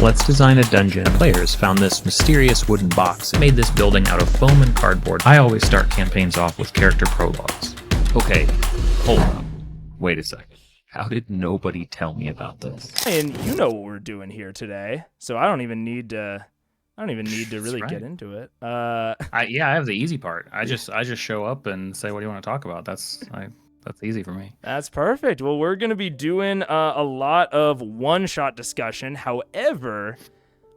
Let's design a dungeon. Players found this mysterious wooden box and made this building out of foam and cardboard. I always start campaigns off with character prologues. Okay, hold up. Wait a second. How did nobody tell me about this? And you know what we're doing here today, so I don't even need to really get into it. I have the easy part. I just show up and say, what do you want to talk about? That's easy for me. That's perfect. Well, we're going to be doing a lot of one-shot discussion. However,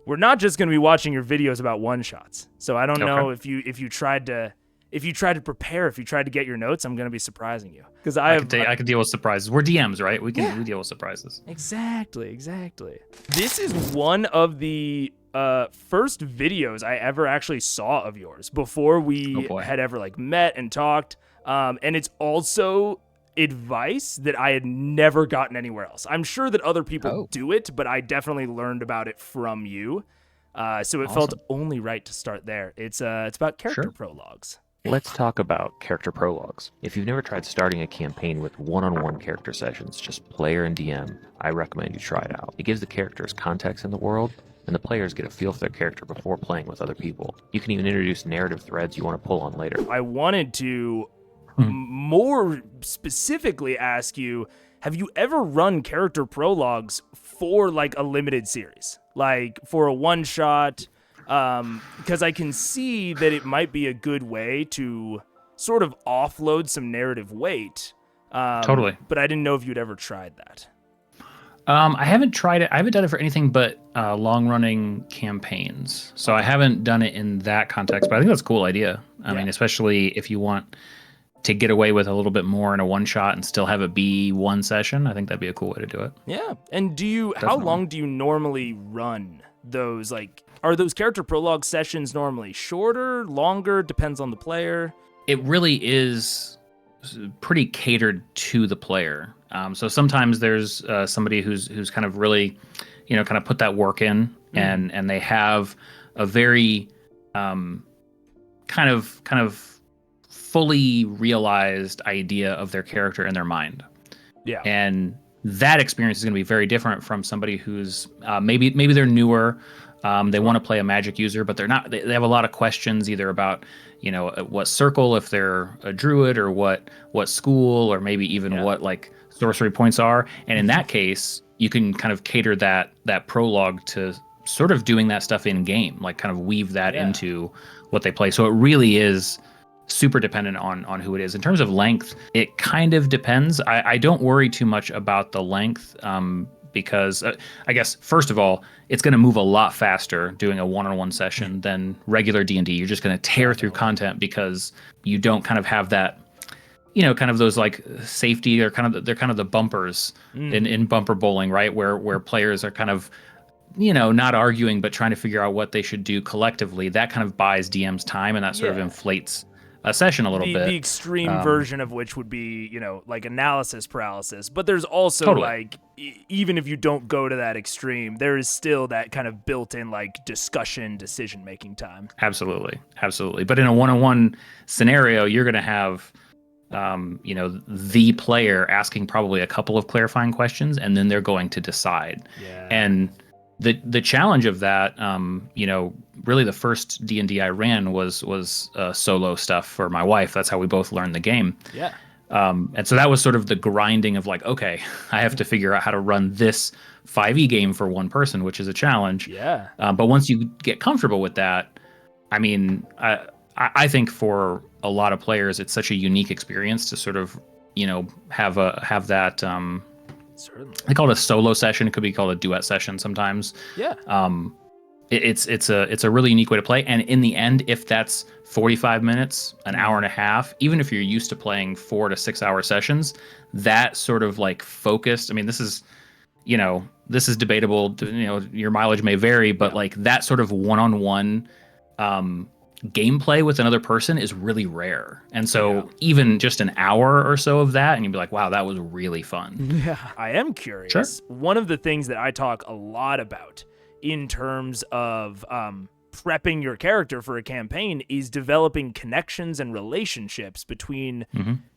we're not just going to be watching your videos about one-shots. So I don't know if you tried to prepare, if you tried to get your notes, I'm going to be surprising you because I can deal with surprises. We're DMs, right? We deal with surprises. Exactly. This is one of the first videos I ever actually saw of yours before we had ever met and talked. And it's also advice that I had never gotten anywhere else. I'm sure that other people do it, but I definitely learned about it from you. So it felt only right to start there. It's about character prologues. Let's talk about character prologues. If you've never tried starting a campaign with one-on-one character sessions, just player and DM, I recommend you try it out. It gives the characters context in the world, and the players get a feel for their character before playing with other people. You can even introduce narrative threads you want to pull on later. I wanted to more specifically ask you, have you ever run character prologues for a limited series? For a one-shot? Because I can see that it might be a good way to sort of offload some narrative weight. Totally. But I didn't know if you'd ever tried that. I haven't tried it. I haven't done it for anything but long-running campaigns. So I haven't done it in that context, but I think that's a cool idea. I mean, especially if you want to get away with a little bit more in a one-shot and still have it be one session, I think that'd be a cool way to do it. Yeah. And how long do you normally run those? Are those character prologue sessions normally shorter, longer? Depends on the player. It really is pretty catered to the player. So sometimes there's somebody who's kind of really, kind of put that work in, and they have a very kind of fully realized idea of their character in their mind. Yeah. And that experience is going to be very different from somebody who's maybe they're newer. They want to play a magic user, but they're not. They have a lot of questions either about, what circle, if they're a druid, or what school, or maybe even what sorcery points are. And in that case, you can kind of cater that prologue to sort of doing that stuff in game, kind of weave that into what they play. So it really is super dependent on who it is. In terms of length, it kind of depends. I don't worry too much about the length. Because I guess, first of all, it's going to move a lot faster doing a one-on-one session than regular D&D. You're just going to tear through content because you don't kind of have that, kind of those safety, or they're kind of the bumpers in bumper bowling, right? Where players are kind of, not arguing, but trying to figure out what they should do collectively. That kind of buys DMs time, and that sort of inflates a session a little bit. The extreme version of which would be, analysis paralysis. But there's also even if you don't go to that extreme, there is still that kind of built-in discussion, decision-making time. Absolutely. But in a one-on-one scenario, you're going to have, the player asking probably a couple of clarifying questions, and then they're going to decide. Yeah. And the challenge of that, really the first D&D I ran was solo stuff for my wife. That's how we both learned the game. Yeah. And so that was sort of the grinding of okay, I have to figure out how to run this 5e game for one person, which is a challenge. Yeah. But once you get comfortable with that, I mean, I think for a lot of players, it's such a unique experience to sort of, have that. Certainly. They call it a solo session. It could be called a duet session sometimes. Yeah. It's a really unique way to play. And in the end, if that's 45 minutes, an hour and a half, even if you're used to playing 4 to 6 hour sessions, that sort of focused. I mean, this is debatable. Your mileage may vary, but that sort of one-on-one gameplay with another person is really rare. And so even just an hour or so of that, and you'd be like, wow, that was really fun. Yeah. I am curious. Sure. One of the things that I talk a lot about in terms of prepping your character for a campaign is developing connections and relationships between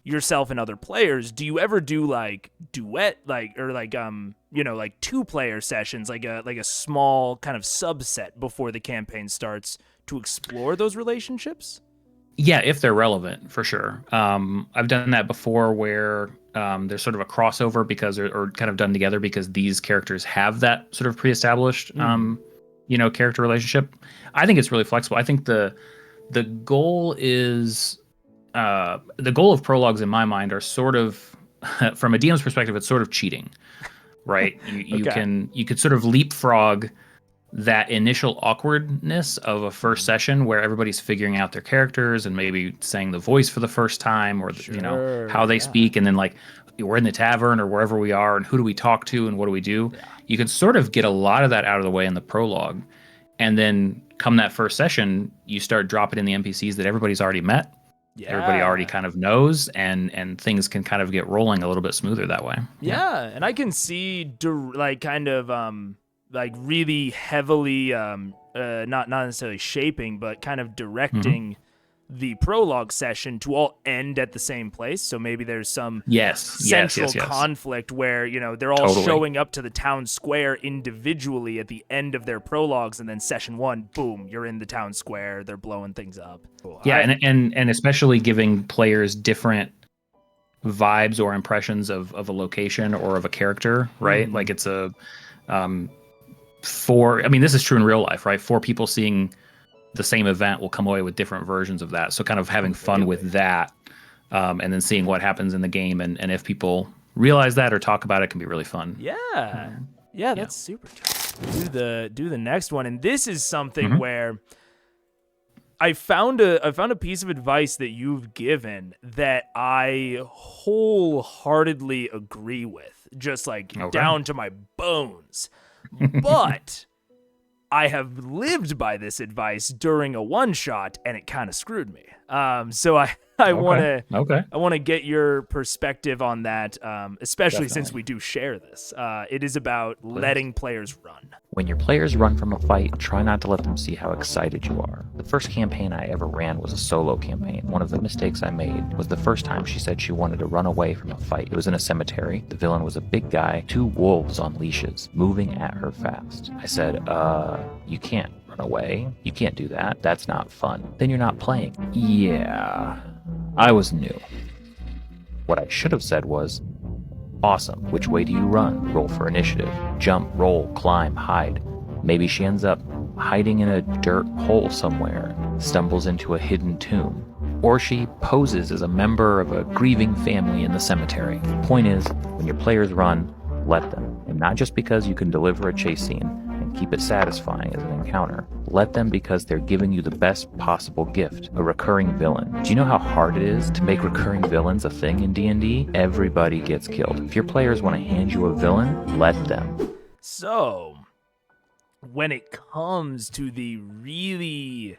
yourself and other players. Do you ever do like duet, like, or like like 2-player sessions, like a small kind of subset before the campaign starts to explore those relationships? Yeah, if they're relevant, for sure. I've done that before where there's sort of a crossover because or kind of done together because these characters have that sort of pre-established character relationship. I think it's really flexible. I think the goal is the goal of prologues in my mind are sort of from a DM's perspective, it's sort of cheating, right? You could sort of leapfrog that initial awkwardness of a first session where everybody's figuring out their characters and maybe saying the voice for the first time or how they speak, and then like we're in the tavern or wherever we are and who do we talk to and what do we do. You can sort of get a lot of that out of the way in the prologue, and then come that first session you start dropping in the NPCs that everybody's already met. Everybody already kind of knows, and things can kind of get rolling a little bit smoother that way. And I can see like kind of like really heavily not necessarily shaping, but kind of directing the prologue session to all end at the same place. So maybe there's some central conflict where they're all showing up to the town square individually at the end of their prologues, and then session 1, boom, you're in the town square, they're blowing things up. And especially giving players different vibes or impressions of a location or of a character, right? Like it's a this is true in real life, right? 4 people seeing the same event will come away with different versions of that. So kind of having fun with that, and then seeing what happens in the game, and if people realize that or talk about it, can be really fun. That's super cool. Do the next one, and this is something where I found a piece of advice that you've given that I wholeheartedly agree with, just like down to my bones. But I have lived by this advice during a one-shot, and it kind of screwed me. So I want to get your perspective on that, especially since we do share this. It is about letting players run. When your players run from a fight, try not to let them see how excited you are. The first campaign I ever ran was a solo campaign. One of the mistakes I made was the first time she said she wanted to run away from a fight. It was in a cemetery. The villain was a big guy, 2 wolves on leashes, moving at her fast. I said, you can't run away. You can't do that. That's not fun. Then you're not playing. Yeah, I was new. What I should have said was, awesome. Which way do you run? Roll for initiative. Jump, roll, climb, hide. Maybe she ends up hiding in a dirt hole somewhere, stumbles into a hidden tomb. Or she poses as a member of a grieving family in the cemetery. The point is, when your players run, let them. And not just because you can deliver a chase scene and keep it satisfying as an encounter. Let them because they're giving you the best possible gift, a recurring villain. Do you know how hard it is to make recurring villains a thing in D&D? Everybody gets killed. If your players want to hand you a villain, let them. So, when it comes to the really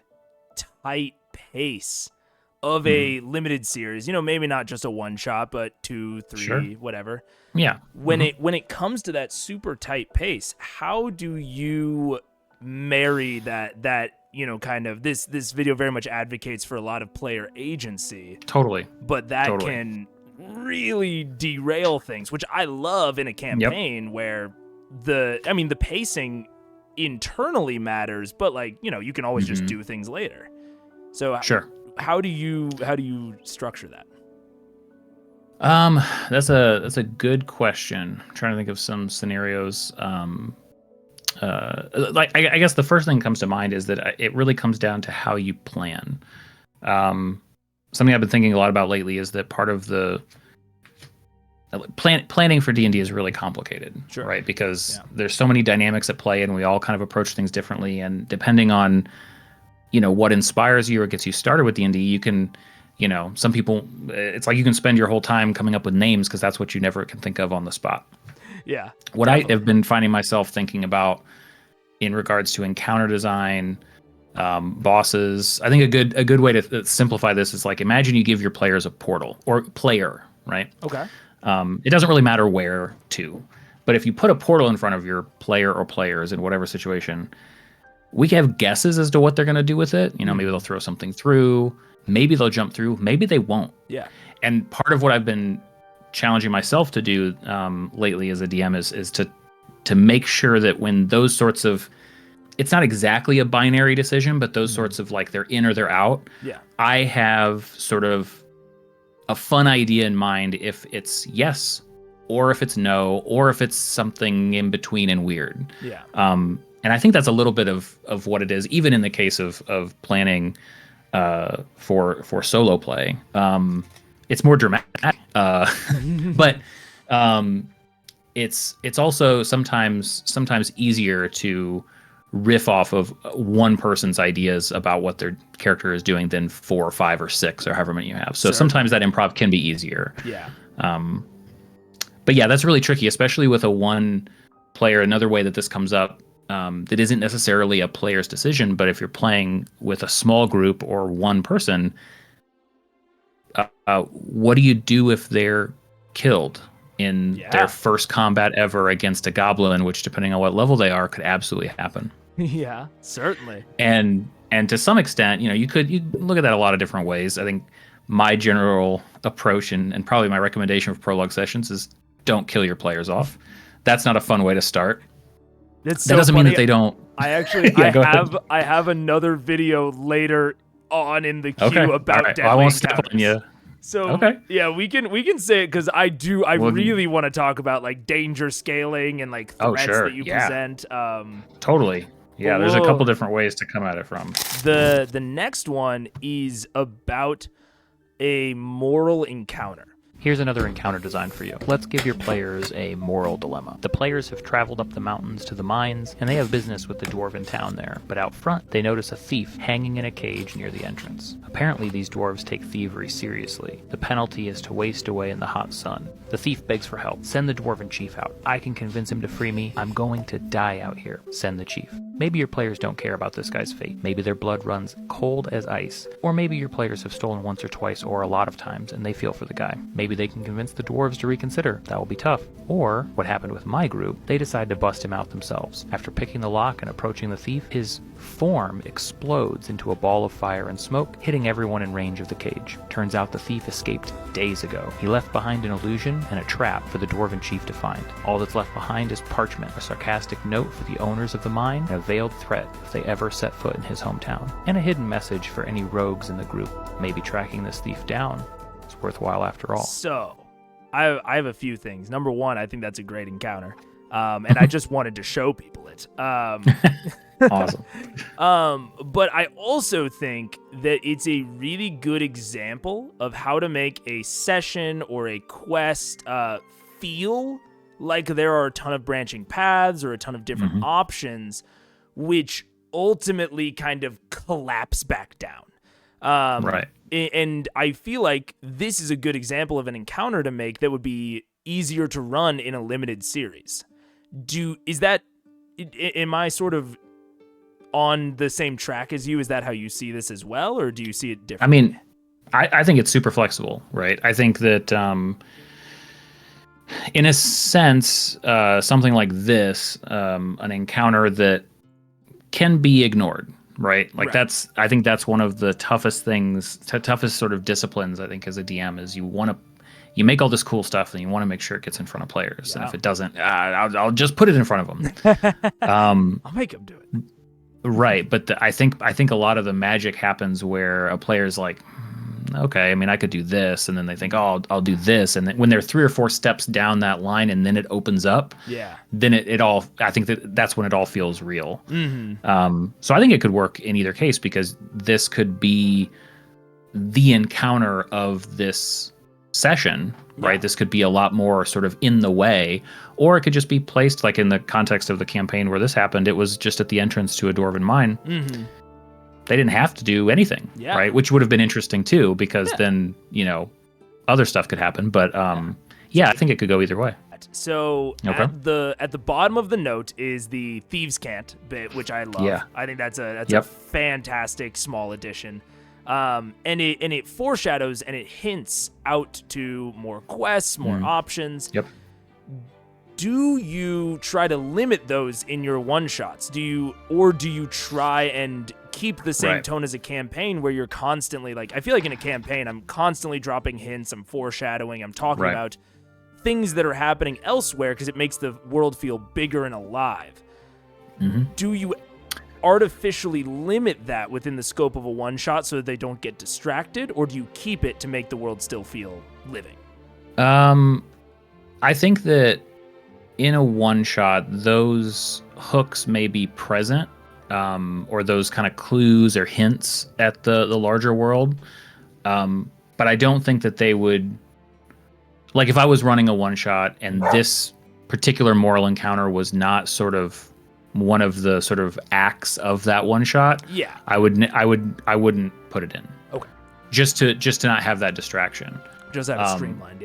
tight pace of a limited series, maybe not just a one-shot, but 2, 3, whatever. Yeah. When it comes to that super tight pace, how do you marry that kind of this video very much advocates for a lot of player agency. Totally. But that can really derail things, which I love in a campaign where the pacing internally matters, but you can always just do things later. So how do you structure that? That's a good question. I'm trying to think of some scenarios. I guess the first thing that comes to mind is that it really comes down to how you plan. Something I've been thinking a lot about lately is that part of the planning for D&D is really complicated, right? Because there's so many dynamics at play, and we all kind of approach things differently. And depending on, what inspires you or gets you started with D&D, you can, some people, it's like you can spend your whole time coming up with names because that's what you never can think of on the spot. Yeah. What definitely. I have been finding myself thinking about in regards to encounter design, bosses. I think a good way to simplify this is like, imagine you give your players a portal or player, right? Okay. It doesn't really matter where to, but if you put a portal in front of your player or players in whatever situation, we have guesses as to what they're going to do with it. You know, maybe they'll throw something through, maybe they'll jump through, maybe they won't. Yeah. And part of what I've been challenging myself to do lately as a DM is to make sure that when those sorts of, it's not exactly a binary decision, but those sorts of like they're in or they're out. Yeah. I have sort of a fun idea in mind if it's yes, or if it's no, or if it's something in between and weird. Yeah. And I think that's a little bit of what it is, even in the case of planning for solo play. It's more dramatic, but it's also sometimes easier to riff off of one person's ideas about what their character is doing than 4 or 5 or 6 or however many you have. So sometimes that improv can be easier. Yeah. But yeah, that's really tricky, especially with a one player. Another way that this comes up that isn't necessarily a player's decision, but if you're playing with a small group or one person, what do you do if they're killed in their first combat ever against a goblin, which depending on what level they are could absolutely happen. Yeah, certainly. And to some extent, you look at that a lot of different ways. I think my general approach and probably my recommendation for prologue sessions is don't kill your players off. That's not a fun way to start. That doesn't mean that they don't. I actually I have another video later on in the queue about deadly I won't step on you. So yeah, we can say it because I really want to talk about like danger scaling and like threats that you present. Totally. Yeah, there's a couple different ways to come at it from. The next one is about a moral encounter. Here's another encounter design for you. Let's give your players a moral dilemma. The players have traveled up the mountains to the mines, and they have business with the dwarven town there. But out front, they notice a thief hanging in a cage near the entrance. Apparently, these dwarves take thievery seriously. The penalty is to waste away in the hot sun. The thief begs for help. Send the dwarven chief out. I can convince him to free me. I'm going to die out here. Send the chief. Maybe your players don't care about this guy's fate. Maybe their blood runs cold as ice. Or maybe your players have stolen once or twice or a lot of times and they feel for the guy. Maybe they can convince the dwarves to reconsider. That will be tough. Or, what happened with my group, they decide to bust him out themselves. After picking the lock and approaching the thief, his form explodes into a ball of fire and smoke, hitting everyone in range of the cage. Turns out the thief escaped days ago. He left behind an illusion and a trap for the dwarven chief to find. All that's left behind is parchment, a sarcastic note for the owners of the mine, and a veiled threat if they ever set foot in his hometown, and a hidden message for any rogues in the group. Maybe tracking this thief down is worthwhile after all. So, I have a few things. Number one, I think that's a great encounter, and I just wanted to show people it. Awesome. But I also think that it's a really good example of how to make a session or a quest feel like there are a ton of branching paths or a ton of different options, which ultimately kind of collapse back down. Right. And I feel like this is a good example of an encounter to make that would be easier to run in a limited series. Am I sort of on the same track as you? Is that how you see this as well, or do you see it differently? I mean, I think it's super flexible, right? I think that in a sense, something like this, an encounter that can be ignored, right? Like I think that's one of the toughest things, toughest sort of disciplines, I think, as a DM is you make all this cool stuff and you want to make sure it gets in front of players. Yeah. And if it doesn't, I'll just put it in front of them. I'll make them do it. Right. But I think a lot of the magic happens where a player's like, okay, I mean, I could do this. And then they think, oh, I'll do this. And then when they're 3 or 4 steps down that line and then it opens up, then it all, I think that's when it all feels real. Mm-hmm. So I think it could work in either case because this could be the encounter of this session, right? This could be a lot more sort of in the way, or it could just be placed like in the context of the campaign where this happened. It was just at the entrance to a dwarven mine. Mm-hmm. They didn't have to do anything, right? Which would have been interesting too, because then, other stuff could happen. But I think it could go either way. So at the bottom of the note is the Thieves' Cant bit, which I love. Yeah. I think that's a fantastic small addition. And it foreshadows and it hints out to more quests, more options. Yep. do you try to limit those in your one-shots? Do you try and keep the same tone as a campaign where you're constantly like, I feel like in a campaign, I'm constantly dropping hints, I'm foreshadowing, I'm talking about things that are happening elsewhere because it makes the world feel bigger and alive. Do you artificially limit that within the scope of a one-shot so that they don't get distracted, or do you keep it to make the world still feel living? I think that in a one-shot, those hooks may be present, or those kind of clues or hints at the larger world. But I don't think that they would, like, if I was running a one-shot and this particular moral encounter was not sort of one of the sort of acts of that one-shot, I wouldn't put it in. Okay. Just to not have that distraction. Just have it streamlined,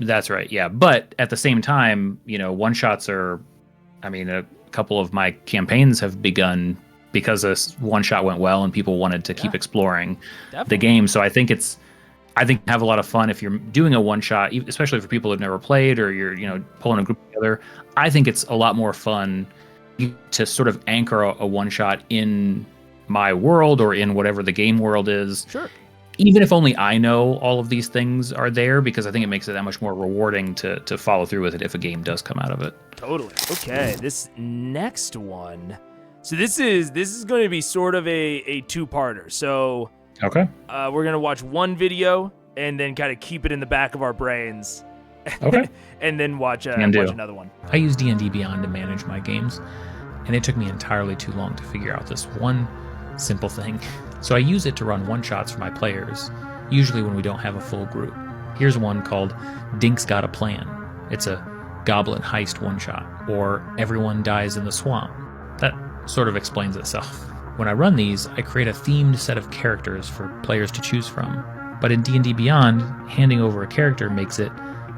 That's right, yeah. But at the same time, one-shots are, a couple of my campaigns have begun because a one-shot went well and people wanted to keep exploring the game. So I think have a lot of fun if you're doing a one-shot, especially for people who've never played or you're, pulling a group together. I think it's a lot more fun to sort of anchor a one-shot in my world or in whatever the game world is. Sure. Even if only I know all of these things are there, because I think it makes it that much more rewarding to follow through with it if a game does come out of it. Totally. Okay, this next one. So this is going to be sort of a two-parter. So okay, we're going to watch one video and then kind of keep it in the back of our brains. Okay. And then watch another one. I use D&D Beyond to manage my games, and it took me entirely too long to figure out this one simple thing. So I use it to run one-shots for my players, usually when we don't have a full group. Here's one called Dink's Got a Plan. It's a goblin heist one-shot, or Everyone Dies in the Swamp. That sort of explains itself. When I run these, I create a themed set of characters for players to choose from. But in D&D Beyond, handing over a character makes it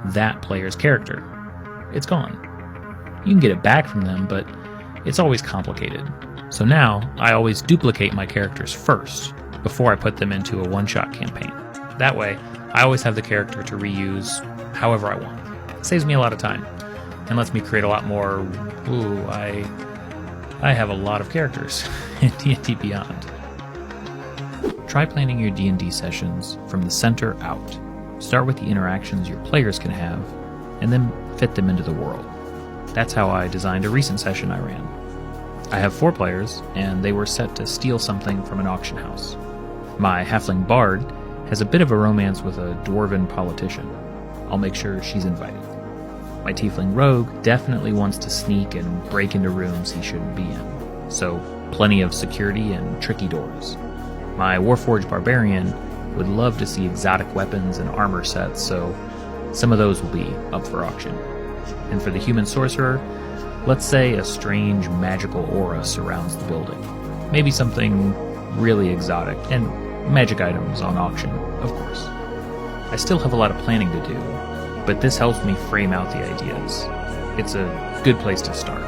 that player's character. It's gone. You can get it back from them, but it's always complicated. So now, I always duplicate my characters first, before I put them into a one-shot campaign. That way, I always have the character to reuse however I want. It saves me a lot of time, and lets me create a lot more, I have a lot of characters in D&D Beyond. Try planning your D&D sessions from the center out. Start with the interactions your players can have, and then fit them into the world. That's how I designed a recent session I ran. I have 4 players, and they were set to steal something from an auction house. My halfling bard has a bit of a romance with a dwarven politician. I'll make sure she's invited. My tiefling rogue definitely wants to sneak and break into rooms he shouldn't be in, so plenty of security and tricky doors. My warforged barbarian would love to see exotic weapons and armor sets, so some of those will be up for auction. And for the human sorcerer, let's say a strange magical aura surrounds the building. Maybe something really exotic, and magic items on auction, of course. I still have a lot of planning to do, but this helps me frame out the ideas. It's a good place to start.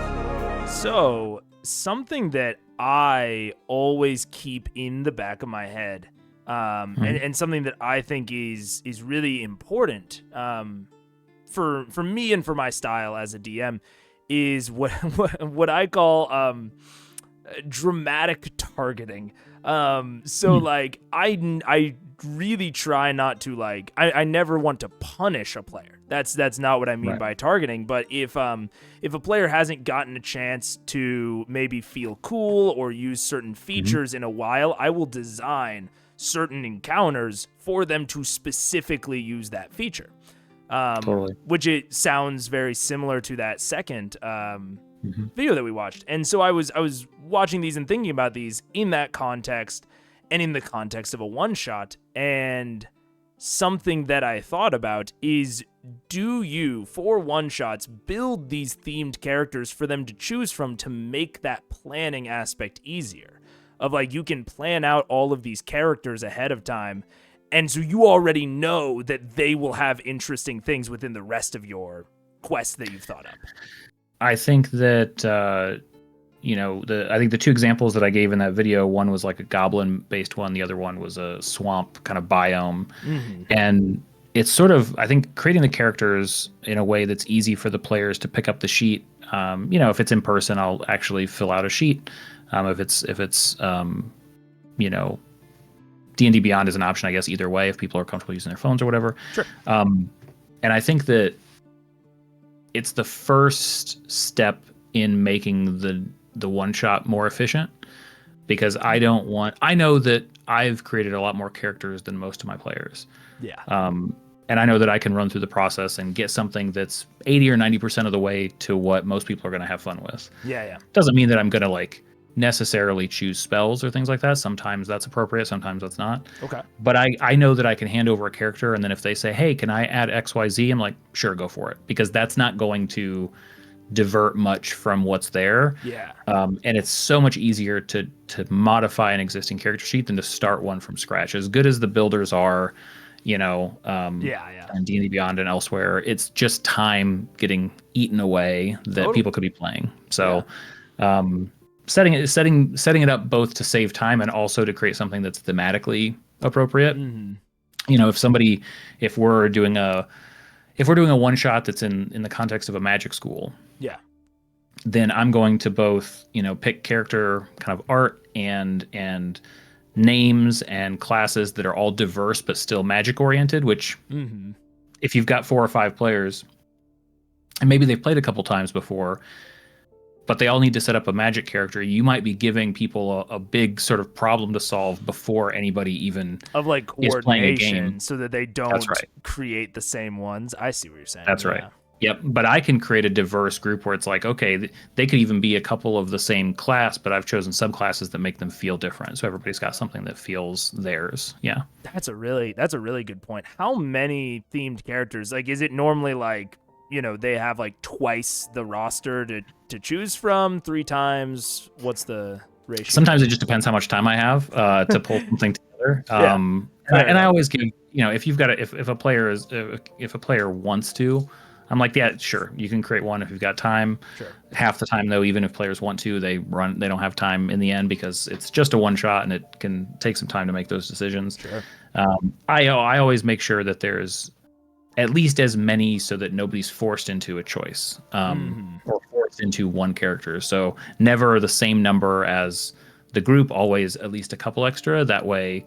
So, something that I always keep in the back of my head, and something that I think is really important for me and for my style as a DM, is what I call dramatic targeting. Like I really try not to, like, I never want to punish a player. That's not what I mean by targeting. But if a player hasn't gotten a chance to maybe feel cool or use certain features in a while, I will design certain encounters for them to specifically use that feature. Totally. Which it sounds very similar to that second video that we watched. And so I was watching these and thinking about these in that context and in the context of a one-shot. And something that I thought about is, do you, for one-shots, build these themed characters for them to choose from to make that planning aspect easier? Of, like, you can plan out all of these characters ahead of time, and so you already know that they will have interesting things within the rest of your quest that you've thought up. I think that, I think the 2 examples that I gave in that video, one was like a goblin-based one, the other one was a swamp kind of biome. And it's sort of, I think, creating the characters in a way that's easy for the players to pick up the sheet. If it's in person, I'll actually fill out a sheet. If it's D&D Beyond is an option, I guess, either way, if people are comfortable using their phones or whatever. Sure. And I think that it's the first step in making the one shot more efficient, because I know that I've created a lot more characters than most of my players. Yeah. And I know that I can run through the process and get something that's 80 or 90% of the way to what most people are going to have fun with. Yeah. Doesn't mean that I'm going to like necessarily choose spells or things like that. Sometimes that's appropriate, sometimes that's not. Okay. But I know that I can hand over a character, and then if they say, hey, can I add XYZ? I'm like, sure, go for it. Because that's not going to divert much from what's there. Yeah. And it's so much easier to modify an existing character sheet than to start one from scratch. As good as the builders are, and D&D Beyond and elsewhere, it's just time getting eaten away that people could be playing. So setting it up both to save time and also to create something that's thematically appropriate. Mm-hmm. If we're doing a one shot that's in the context of a magic school, then I'm going to both, pick character kind of art and names and classes that are all diverse but still magic oriented, which if you've got 4 or 5 players and maybe they've played a couple times before, but they all need to set up a magic character, you might be giving people a big sort of problem to solve before anybody even of like is playing a game, so that they don't create the same ones. I see what you're saying. That's right. Yep. But I can create a diverse group where it's like, okay, they could even be a couple of the same class, but I've chosen subclasses that make them feel different. So everybody's got something that feels theirs. Yeah. That's a really good point. How many themed characters? Like, is it normally like, they have like twice the roster to choose from, 3 times? What's the ratio? Sometimes it just depends how much time I have to pull something together. And I always give, if you've got if a player wants to, I'm like, yeah, sure, you can create one if you've got time. Sure. Half the time, though, even if players want to, they don't have time in the end because it's just a one shot and it can take some time to make those decisions. Sure. I always make sure that there's at least as many so that nobody's forced into a choice or forced into one character. So never the same number as the group, always at least a couple extra. That way,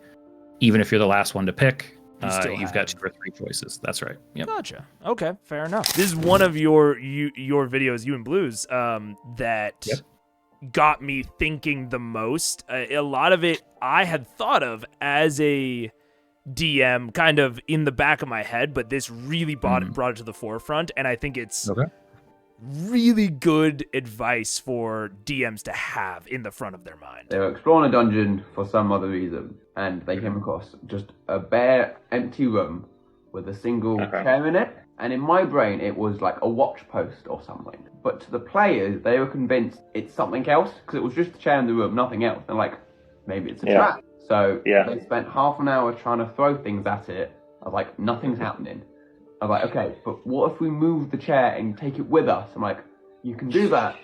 even if you're the last one to pick, you've got 2 or 3 choices. That's right. Yep. Gotcha. Okay, fair enough. This is one of your videos, You and Blues, that got me thinking the most. A lot of it I had thought of as a DM kind of in the back of my head, but this really brought it to the forefront, and I think it's really good advice for DMs to have in the front of their mind. They were exploring a dungeon for some other reason, and they came across just a bare, empty room with a single chair in it. And in my brain, it was like a watch post or something. But to the players, they were convinced it's something else, because it was just a chair in the room, nothing else. And like, maybe it's a trap. So they spent half an hour trying to throw things at it. I was like, nothing's happening. I was like, okay, but what if we move the chair and take it with us? I'm like, you can do that.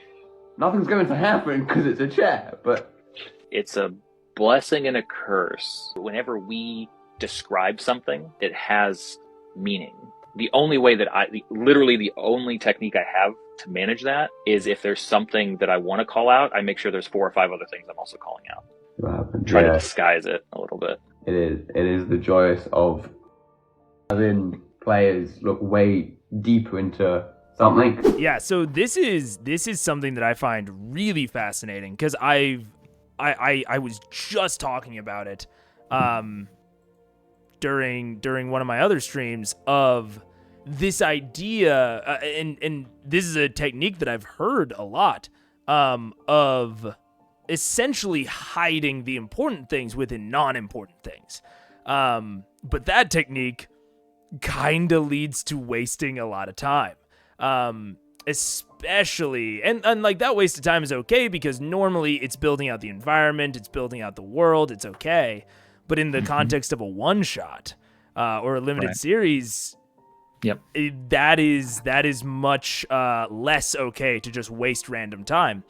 Nothing's going to happen because it's a chair, but... It's a blessing and a curse. Whenever we describe something, it has meaning. The only way that literally the only technique I have to manage that is if there's something that I want to call out, I make sure there's 4 or 5 other things I'm also calling out. Try to disguise it a little bit. It is the joyous of having players look way deeper into something. Yeah, so this is something that I find really fascinating, because I was just talking about it during one of my other streams of this idea, and this is a technique that I've heard a lot of essentially hiding the important things within non-important things. But that technique kind of leads to wasting a lot of time. Especially, and like that waste of time is okay because normally it's building out the environment, it's building out the world, it's okay. But in the context of a one-shot or a limited series, that is much less okay to just waste random time.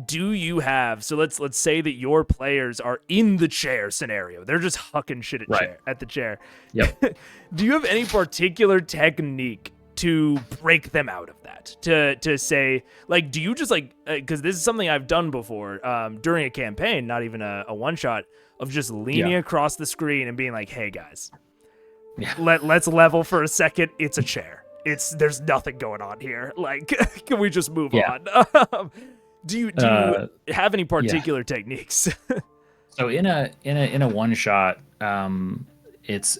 do you have, so let's say that your players are in the chair scenario. They're just hucking shit at the chair. Yep. Do you have any particular technique to break them out of that? To say, like, do you just like, because this is something I've done before during a campaign, not even a one shot, of just leaning across the screen and being like, hey guys, let's level for a second. It's a chair. There's nothing going on here. Like, can we just move on? Do you have any particular techniques? So in a one shot, it's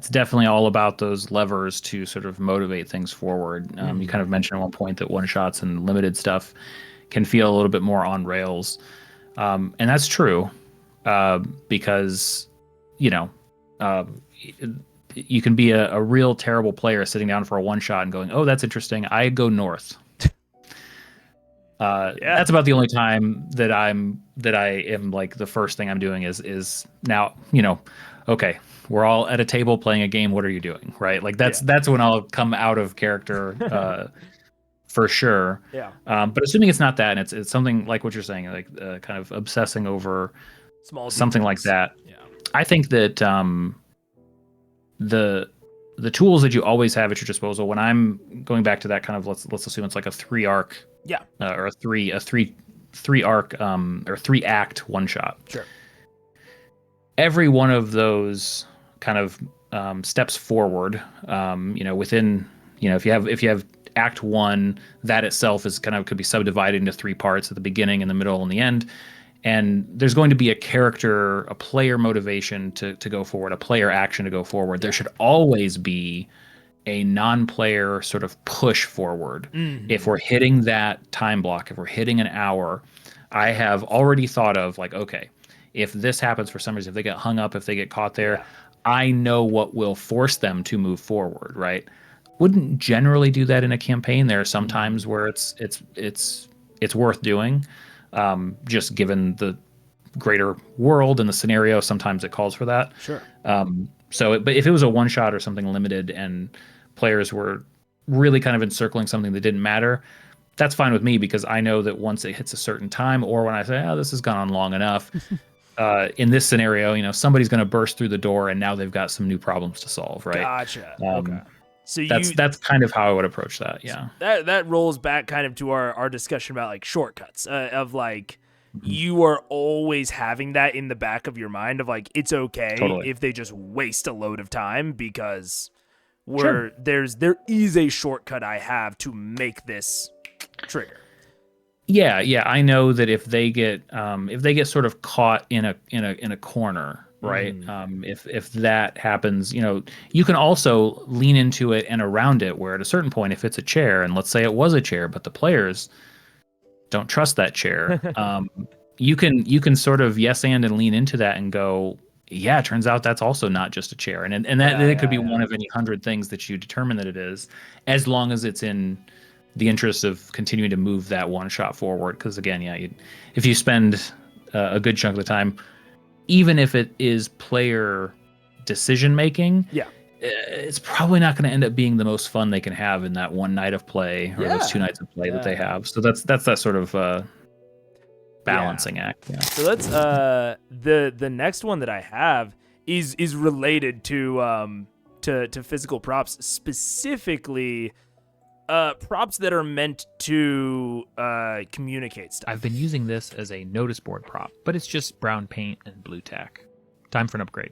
definitely all about those levers to sort of motivate things forward. You kind of mentioned at one point that one shots and limited stuff can feel a little bit more on rails, and that's true because you can be a real terrible player sitting down for a one shot and going, oh, that's interesting, I go north. That's about the only time that I am like, the first thing I'm doing is now, okay, we're all at a table playing a game, what are you doing, right? Like that's when I'll come out of character for sure. But assuming it's not that, and it's something like what you're saying, like kind of obsessing over small something details. Like that. I think that the tools that you always have at your disposal, when I'm going back to that kind of, let's assume it's like a 3-arc or a three arc or 3-act one shot. Sure. Every one of those kind of steps forward, within, if you have act 1, that itself is kind of could be subdivided into 3 parts at the beginning, in the middle, and the end. And there's going to be a player motivation to go forward, a player action to go forward. There should always be a non-player sort of push forward. If we're hitting that time block, if we're hitting an hour, I have already thought of like, okay, if this happens for some reason, if they get hung up, if they get caught there, I know what will force them to move forward, right? Wouldn't generally do that in a campaign. There are some times where it's worth doing. Just given the greater world and the scenario, sometimes it calls for that. Sure. But if it was a one shot or something limited and players were really kind of encircling something that didn't matter, that's fine with me, because I know that once it hits a certain time, or when I say, oh, this has gone on long enough, in this scenario, somebody's going to burst through the door and now they've got some new problems to solve, right? Gotcha. Okay. So that's kind of how I would approach that. Yeah. That rolls back kind of to our discussion about like shortcuts of like, you are always having that in the back of your mind of like, it's okay if they just waste a load of time, because there is a shortcut I have to make this trigger. Yeah. I know that if they get sort of caught in a corner, right? If that happens, you can also lean into it and around it, where at a certain point, if it's a chair, and let's say it was a chair, but the players don't trust that chair, you can sort of yes and lean into that and go, yeah, it turns out that's also not just a chair, and that it could be one of any 100 things that you determine that it is, as long as it's in the interest of continuing to move that one shot forward. Because again, if you spend a good chunk of the time, even if it is player decision making, it's probably not going to end up being the most fun they can have in that one night of play, or those 2 nights of play that they have. So that's that sort of balancing act. Yeah. So that's the next one that I have is related to physical props, specifically props that are meant to communicate stuff. I've been using this as a notice board prop, but it's just brown paint and blue tack. Time for an upgrade.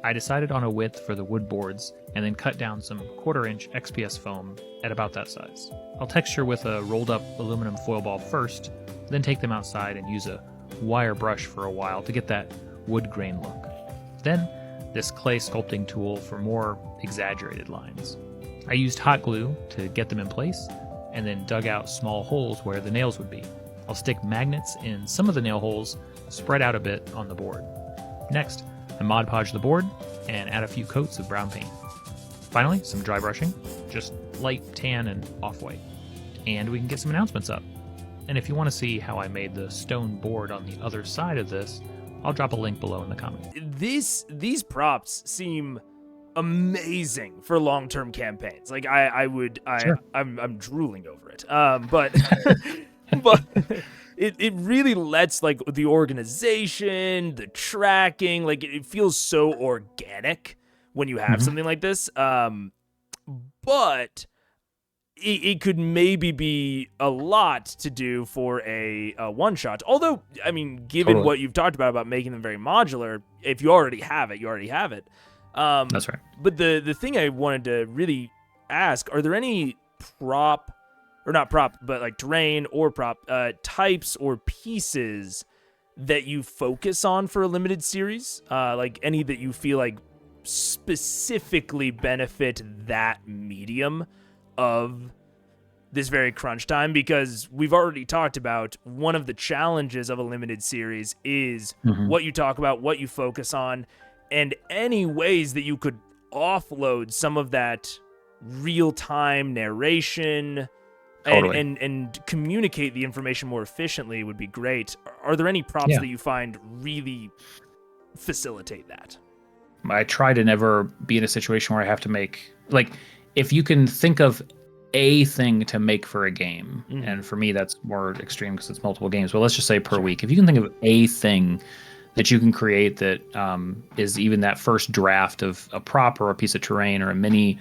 I decided on a width for the wood boards, and then cut down some 1/4-inch XPS foam at about that size. I'll texture with a rolled up aluminum foil ball first, then take them outside and use a wire brush for a while to get that wood grain look. Then this clay sculpting tool for more exaggerated lines. I used hot glue to get them in place, and then dug out small holes where the nails would be. I'll stick magnets in some of the nail holes, spread out a bit on the board. Next, I Mod Podge the board and add a few coats of brown paint. Finally, some dry brushing, just light tan and off-white. And we can get some announcements up. And if you want to see how I made the stone board on the other side of this, I'll drop a link below in the comments. These props seem amazing for long-term campaigns. Like I'm drooling over it. But it really lets like the organization, the tracking, like it feels so organic when you have something like this. But it could maybe be a lot to do for a one shot. Although, I mean, given what you've talked about making them very modular, if you already have it, you already have it. That's right. But the thing I wanted to really ask, are there any prop, or not prop, but like terrain or prop types or pieces that you focus on for a limited series? Like any that you feel like specifically benefit that medium of this very crunch time? Because we've already talked about one of the challenges of a limited series is what you talk about, what you focus on, and any ways that you could offload some of that real-time narration and communicate the information more efficiently would be great. Are there any props that you find really facilitate that? I try to never be in a situation where I have to make, like, if you can think of a thing to make for a game, and for me that's more extreme because it's multiple games, but let's just say per week, if you can think of a thing that you can create that is even that first draft of a prop or a piece of terrain or a mini,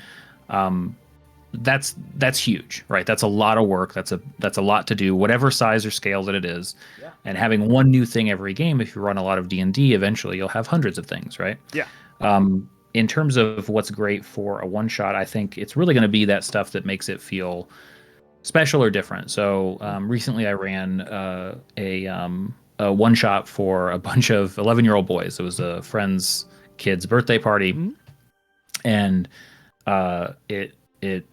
that's huge, right? That's a lot of work. That's a lot to do, whatever size or scale that it is. Yeah. And having one new thing every game, if you run a lot of D&D, eventually you'll have hundreds of things, right? Yeah. In terms of what's great for a one shot, I think it's really going to be that stuff that makes it feel special or different. So recently I ran a one shot for a bunch of 11-year-old boys. It was a friend's kid's birthday party, and it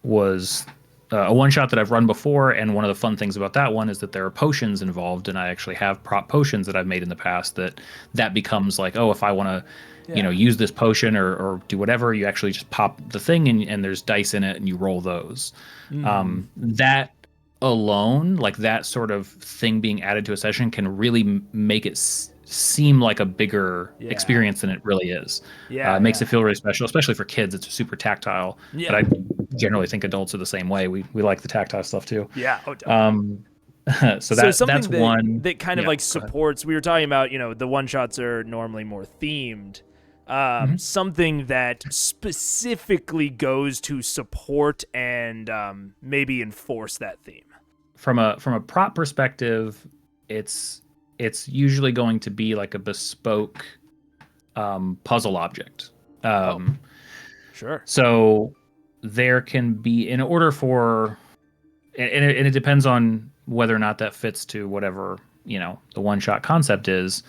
was a one shot that I've run before. And one of the fun things about that one is that there are potions involved, and I actually have prop potions that I've made in the past that becomes like, oh, if I want to use this potion or do whatever, you actually just pop the thing and there's dice in it and you roll those. That alone, like that sort of thing being added to a session, can really make it seem like a bigger experience than it really is. It makes it feel really special, especially for kids. It's super tactile. But I generally think adults are the same way. We like the tactile stuff too. Yeah. So that's one that kind of like supports. We were talking about, the one shots are normally more themed. Something that specifically goes to support and maybe enforce that theme. From a prop perspective, it's usually going to be like a bespoke puzzle object. Sure. So there can be, in order for, and it depends on whether or not that fits to whatever the one-shot concept is.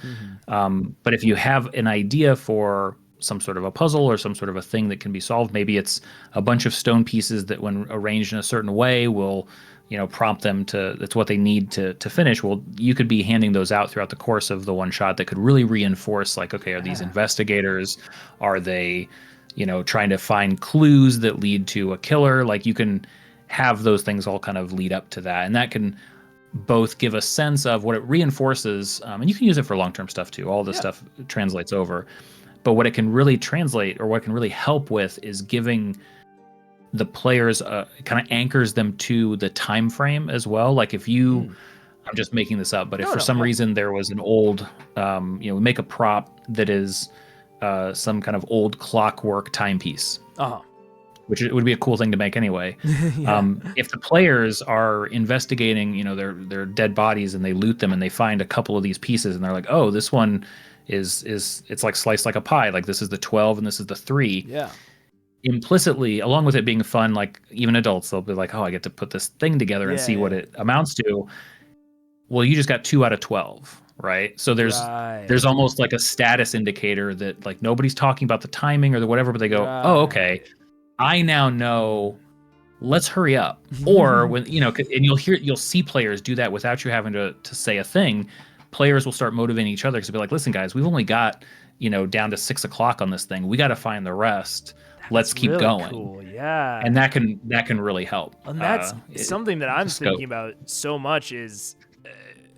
But if you have an idea for some sort of a puzzle or some sort of a thing that can be solved, maybe it's a bunch of stone pieces that when arranged in a certain way will prompt them to, that's what they need to finish. Well, you could be handing those out throughout the course of the one shot that could really reinforce, like, okay, are these investigators? Are they trying to find clues that lead to a killer? Like, you can have those things all kind of lead up to that, and that can both give a sense of what it reinforces, and you can use it for long-term stuff too. All this stuff translates over, but what it can really translate, or what it can really help with, is giving the players kind of anchors them to the time frame as well. Like if you, I'm just making this up, but if for some reason there was an old, we make a prop that is some kind of old clockwork timepiece. Which would be a cool thing to make anyway. If the players are investigating, their dead bodies, and they loot them and they find a couple of these pieces, and they're like, oh, this one is it's like sliced like a pie. Like this is the 12 and this is the 3. Yeah. Implicitly, along with it being fun, like even adults, they'll be like, oh, I get to put this thing together and see what it amounts to. Well, you just got 2 out of 12. Right. So there's almost like a status indicator that like nobody's talking about the timing or the whatever, but they go, oh, okay, I now know, let's hurry up. Or when, and you'll see players do that without you having to say a thing. Players will start motivating each other because they'll be like, listen, guys, we've only got, down to 6 o'clock on this thing. We got to find the rest. Let's keep really going. Cool. Yeah. And that can really help. And that's something that I'm thinking about so much is,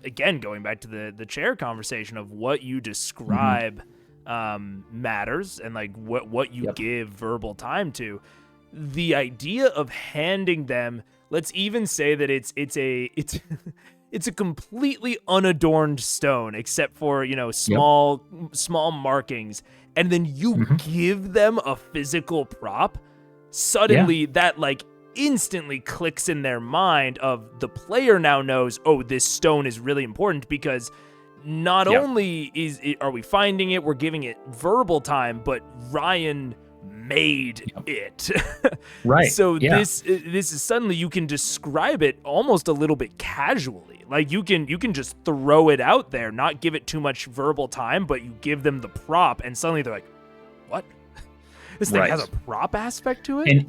again, going back to the chair conversation of what you describe matters, and like what you give verbal time to. The idea of handing them, let's even say that it's it's a completely unadorned stone except for, small markings, and then you give them a physical prop. Suddenly that like instantly clicks in their mind of the player now knows, oh, this stone is really important, because not only are we finding it, we're giving it verbal time, but Ryan made it. Right. So this is suddenly you can describe it almost a little bit casually. Like you can just throw it out there, not give it too much verbal time, but you give them the prop, and suddenly they're like, what? This thing has a prop aspect to it?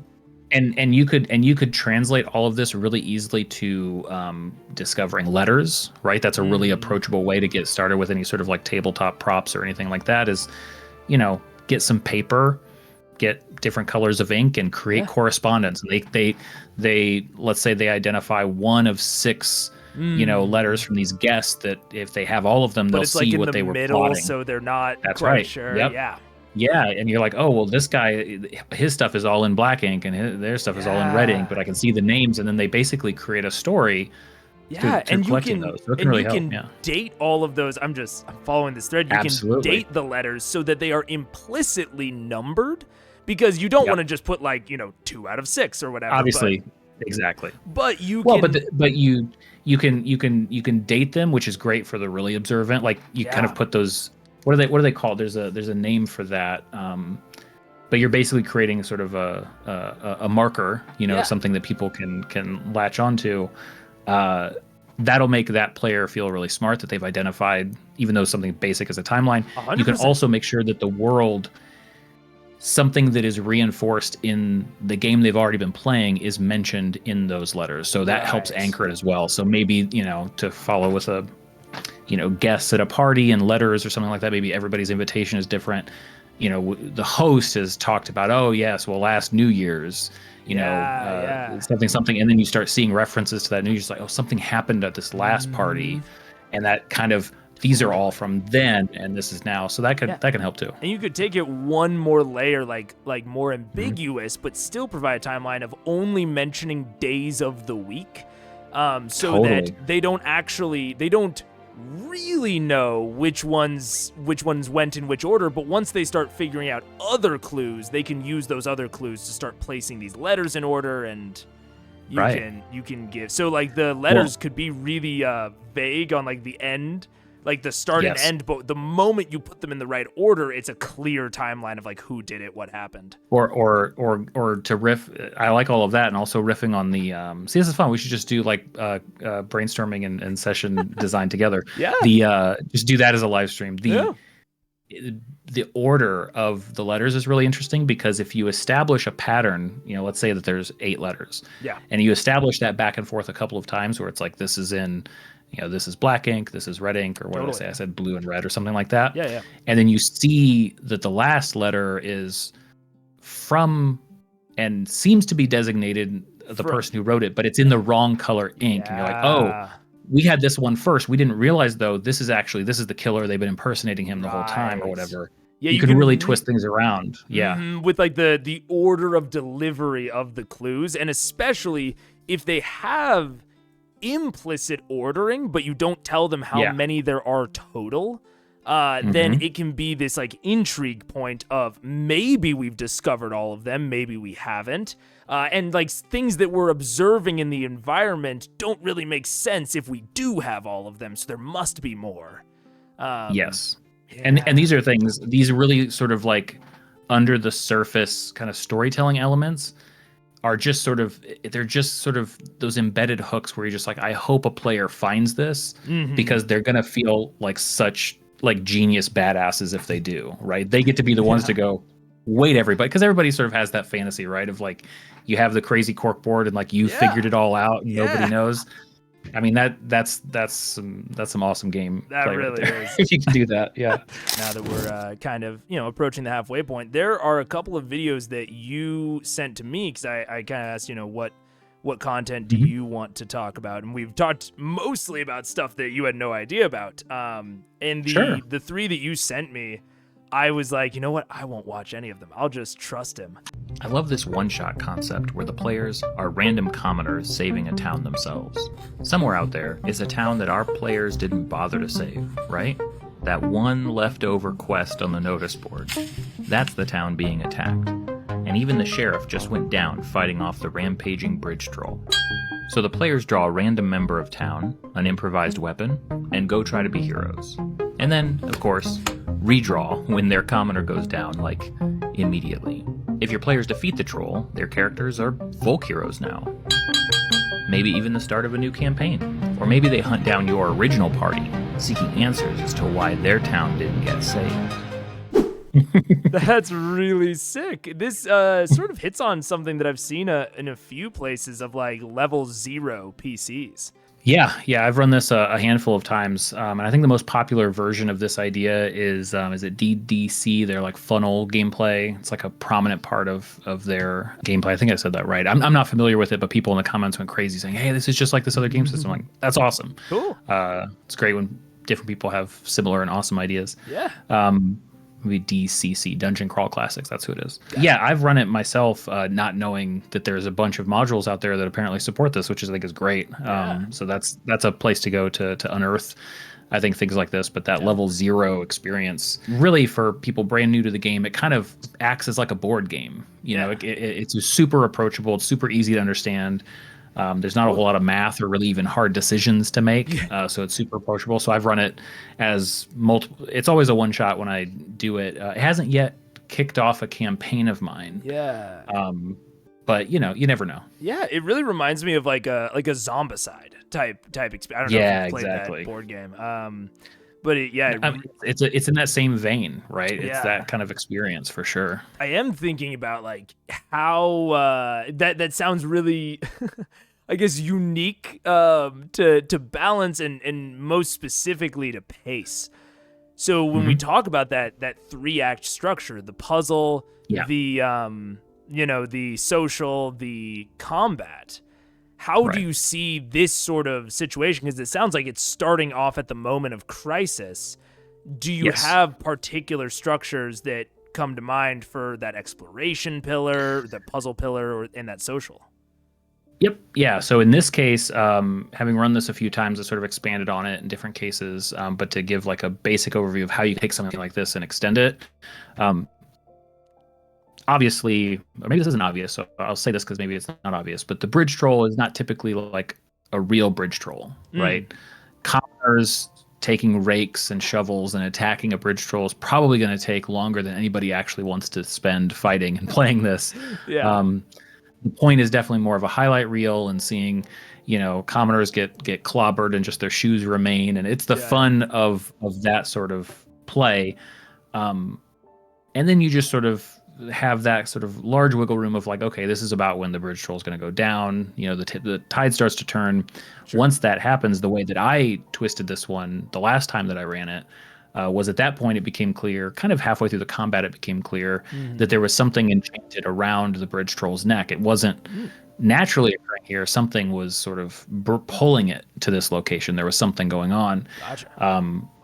And you could translate all of this really easily to discovering letters, right? That's a really approachable way to get started with any sort of like tabletop props or anything like that, is, get some paper, get different colors of ink, and create correspondence. They let's say they identify one of 6 letters from these guests that if they have all of them, they'll see what they were plotting. So they're not That's quite right. sure. Yep. Yeah, and you're like, oh, well, this guy, his stuff is all in black ink, and their stuff is all in red ink, but I can see the names, and then they basically create a story. And you can, those. So really date all of those. I'm following this thread. You can date the letters so that they are implicitly numbered, because you don't want to just put like 2 out of 6 or whatever. Obviously, exactly. But you can date them, which is great for the really observant. Like you kind of put those. What are they called? There's a name for that. But you're basically creating sort of a marker, something that people can latch onto. That'll make that player feel really smart that they've identified, even though something basic as a timeline. 100%. You can also make sure that the world, something that is reinforced in the game they've already been playing, is mentioned in those letters. So that helps anchor it as well. So maybe, to follow with a guests at a party and letters or something like that. Maybe everybody's invitation is different. The host has talked about, oh yes, well, last New Year's, something, and then you start seeing references to that New Year's, like, oh, something happened at this last party, and that kind of, these are all from then, and this is now. So that can help too. And you could take it one more layer, like more ambiguous, but still provide a timeline of only mentioning days of the week, so that they don't really know which ones went in which order, but once they start figuring out other clues, they can use those other clues to start placing these letters in order, and you can give. So like the letters could be really vague on like the end, like the start and end, but the moment you put them in the right order, it's a clear timeline of like who did it, what happened. Or to riff, I like all of that, and also riffing on the see, this is fun. We should just do like brainstorming and session design together. Just do that as a live stream. The order of the letters is really interesting, because if you establish a pattern, let's say that there's 8 letters, and you establish that back and forth a couple of times, where it's like, this is in, this is black ink, this is red ink, or what did I say? I said blue and red or something like that. And then you see that the last letter is from and seems to be designated the person who wrote it, but it's in the wrong color ink. And you're like, oh, we had this one first. We didn't realize, though, this is the killer. They've been impersonating him the whole time or whatever. Yeah, you can really twist things around. With like the order of delivery of the clues, and especially if they have implicit ordering, but you don't tell them how many there are total, then it can be this like intrigue point of maybe we've discovered all of them, maybe we haven't. And like things that we're observing in the environment don't really make sense if we do have all of them, so there must be more. And these are things, these really sort of like under the surface kind of storytelling elements are just sort of those embedded hooks where you're just like, I hope a player finds this, because they're gonna feel like such like genius badasses if they do, right? They get to be the ones to go, wait, everybody, because everybody sort of has that fantasy, right? Of like, you have the crazy corkboard and like you figured it all out and nobody knows. I mean, that's some awesome game. That really is. If you can do that, Now that we're kind of approaching the halfway point, there are a couple of videos that you sent to me, because I kind of asked what content do you want to talk about, and we've talked mostly about stuff that you had no idea about. And the 3 that you sent me, I was like, you know what? I won't watch any of them. I'll just trust him. I love this one-shot concept where the players are random commoners saving a town themselves. Somewhere out there is a town that our players didn't bother to save, right? That one leftover quest on the notice board. That's the town being attacked. And even the sheriff just went down fighting off the rampaging bridge troll. So the players draw a random member of town, an improvised weapon, and go try to be heroes. And then, of course, redraw when their commoner goes down, like, immediately. If your players defeat the troll, their characters are folk heroes now. Maybe even the start of a new campaign. Or maybe they hunt down your original party, seeking answers as to why their town didn't get saved. That's really sick. This sort of hits on something that I've seen in a few places of like level 0 PCs. Yeah, I've run this a handful of times, and I think the most popular version of this idea is it DDC? Their like funnel gameplay. It's like a prominent part of their gameplay. I think I said that right. I'm not familiar with it, but people in the comments went crazy saying, "Hey, this is just like this other game system." I'm like, that's awesome. Cool. It's great when different people have similar and awesome ideas. Yeah. Maybe DCC, Dungeon Crawl Classics. That's who it is. Yeah, I've run it myself, not knowing that there's a bunch of modules out there that apparently support this, which I think is great. So that's a place to go to unearth, I think, things like this. But that level 0 experience, really for people brand new to the game, it kind of acts as like a board game. You know, it's super approachable. It's super easy to understand. There's not a whole lot of math or really even hard decisions to make, so it's super approachable. So I've run it as multiple. It's always a one shot when I do it. It hasn't yet kicked off a campaign of mine. Yeah. But you know, you never know. Yeah, it really reminds me of like a Zombicide type experience. I don't know if you've played that board game. But it's in that same vein, right? It's that kind of experience for sure. I am thinking about like how that sounds really, I guess, unique to balance and most specifically to pace. So when we talk about that 3-act structure, the puzzle, the the social, the combat. How do you see this sort of situation? Because it sounds like it's starting off at the moment of crisis. Do you have particular structures that come to mind for that exploration pillar, the puzzle pillar, and that social? Yep. Yeah. So in this case, having run this a few times, I sort of expanded on it in different cases. But to give like a basic overview of how you take something like this and extend it, obviously, or maybe this isn't obvious, so I'll say this because maybe it's not obvious, but the bridge troll is not typically like a real bridge troll, right? Commoners taking rakes and shovels and attacking a bridge troll is probably going to take longer than anybody actually wants to spend fighting and playing this. The point is definitely more of a highlight reel and seeing, commoners get clobbered and just their shoes remain, and it's the fun of that sort of play. And then you just sort of have that sort of large wiggle room of like, okay, this is about when the bridge troll is going to go down. The tide starts to turn. Once that happens, the way that I twisted this one the last time that I ran it was at that point it became clear, kind of halfway through the combat, it became clear that there was something enchanted around the bridge troll's neck. It wasn't naturally occurring here. Something was sort of pulling it to this location. There was something going on. Gotcha.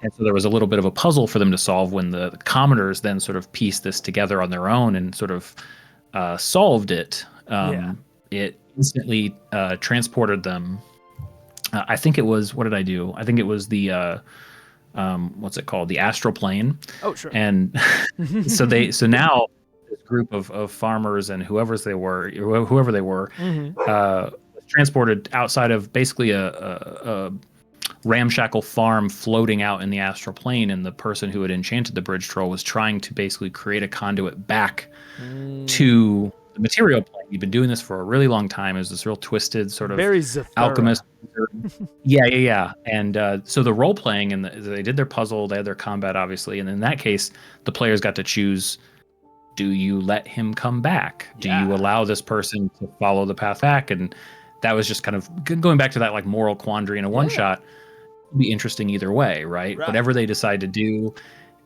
And so there was a little bit of a puzzle for them to solve when the commoners then sort of pieced this together on their own and sort of solved it. It instantly transported them. I think it was, what did I do? I think it was the, what's it called? The astral plane. Oh, sure. And so now this group of farmers and whoever they were, transported outside of basically a ramshackle farm floating out in the astral plane, and the person who had enchanted the bridge troll was trying to basically create a conduit back to the material plane. He'd been doing this for a really long time. It was this real twisted sort of very alchemist. Yeah. And so the role playing, and they did their puzzle, they had their combat, obviously, and in that case, the players got to choose: do you let him come back? Do you allow this person to follow the path back? And that was just kind of going back to that like moral quandary in a one shot. It'd be interesting either way, right? Whatever they decide to do,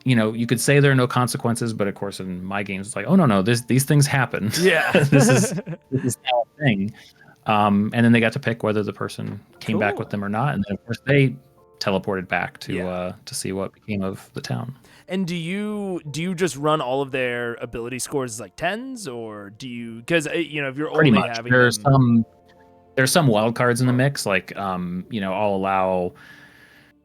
you could say there are no consequences, but of course in my games it's like, oh no, these things happen. this is now a thing. And then they got to pick whether the person came back with them or not, and then of course they teleported back to see what became of the town. And do you just run all of their ability scores as like 10s, or do you, because if you're Pretty only much. having There's some wild cards in the mix, like I'll allow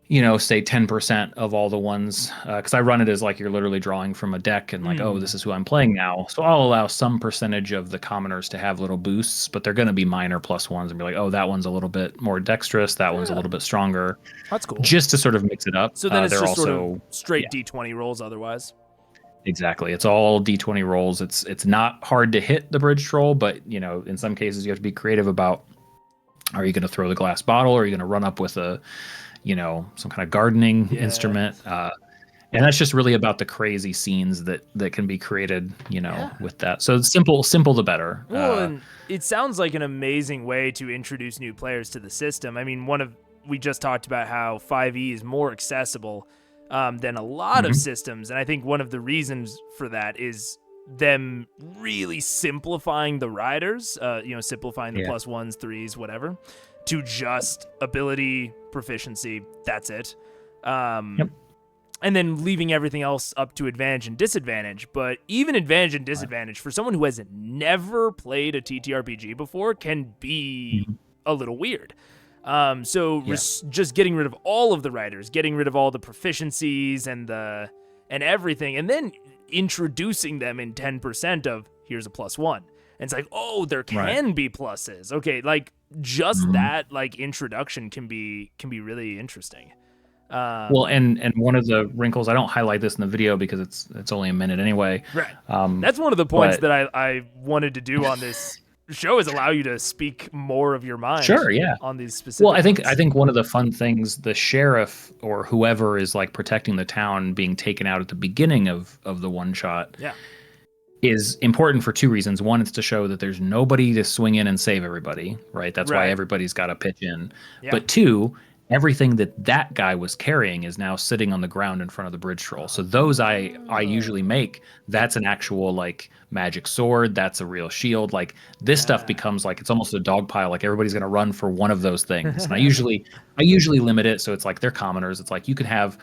say 10% of all the ones, because I run it as like you're literally drawing from a deck and like, oh, this is who I'm playing now. So I'll allow some percentage of the commoners to have little boosts, but they're going to be minor +1s and be like, oh, that one's a little bit more dexterous, that one's a little bit stronger. That's cool. Just to sort of mix it up. So then it's just sort of straight D20 rolls otherwise. Exactly. It's all D20 rolls. It's not hard to hit the bridge troll, but in some cases you have to be creative about, are you going to throw the glass bottle? Or are you going to run up with a some kind of gardening instrument? And that's just really about the crazy scenes that can be created, with that. So simple the better. Well, and it sounds like an amazing way to introduce new players to the system. I mean, we just talked about how 5e is more accessible than a lot of systems. And I think one of the reasons for that is them really simplifying the riders, simplifying the +1s, 3s, whatever, to just ability, proficiency, that's it. And then leaving everything else up to advantage and disadvantage. But even advantage and disadvantage for someone who has never played a TTRPG before can be a little weird. Just getting rid of all of the riders, getting rid of all the proficiencies and everything, and then introducing them in 10% of here's a +1. And it's like, oh, there can be pluses. Okay, like just that like introduction can be really interesting. Well, and one of the wrinkles, I don't highlight this in the video because it's only a minute anyway. Right. That's one of the points that I wanted to do on this show, is allow you to speak more of your mind. Sure, yeah. On these specific. Well, I think one of the fun things, the sheriff or whoever is like protecting the town being taken out at the beginning of the one shot. Yeah. Is important for two reasons. One, it's to show that there's nobody to swing in and save everybody, right? That's why everybody's got to pitch in. Yeah. But two, everything that guy was carrying is now sitting on the ground in front of the bridge troll. So those I usually make, that's an actual like magic sword, that's a real shield. Like this stuff becomes like, it's almost a dog pile, like everybody's gonna run for one of those things. And I usually limit it so it's like they're commoners. It's like you could have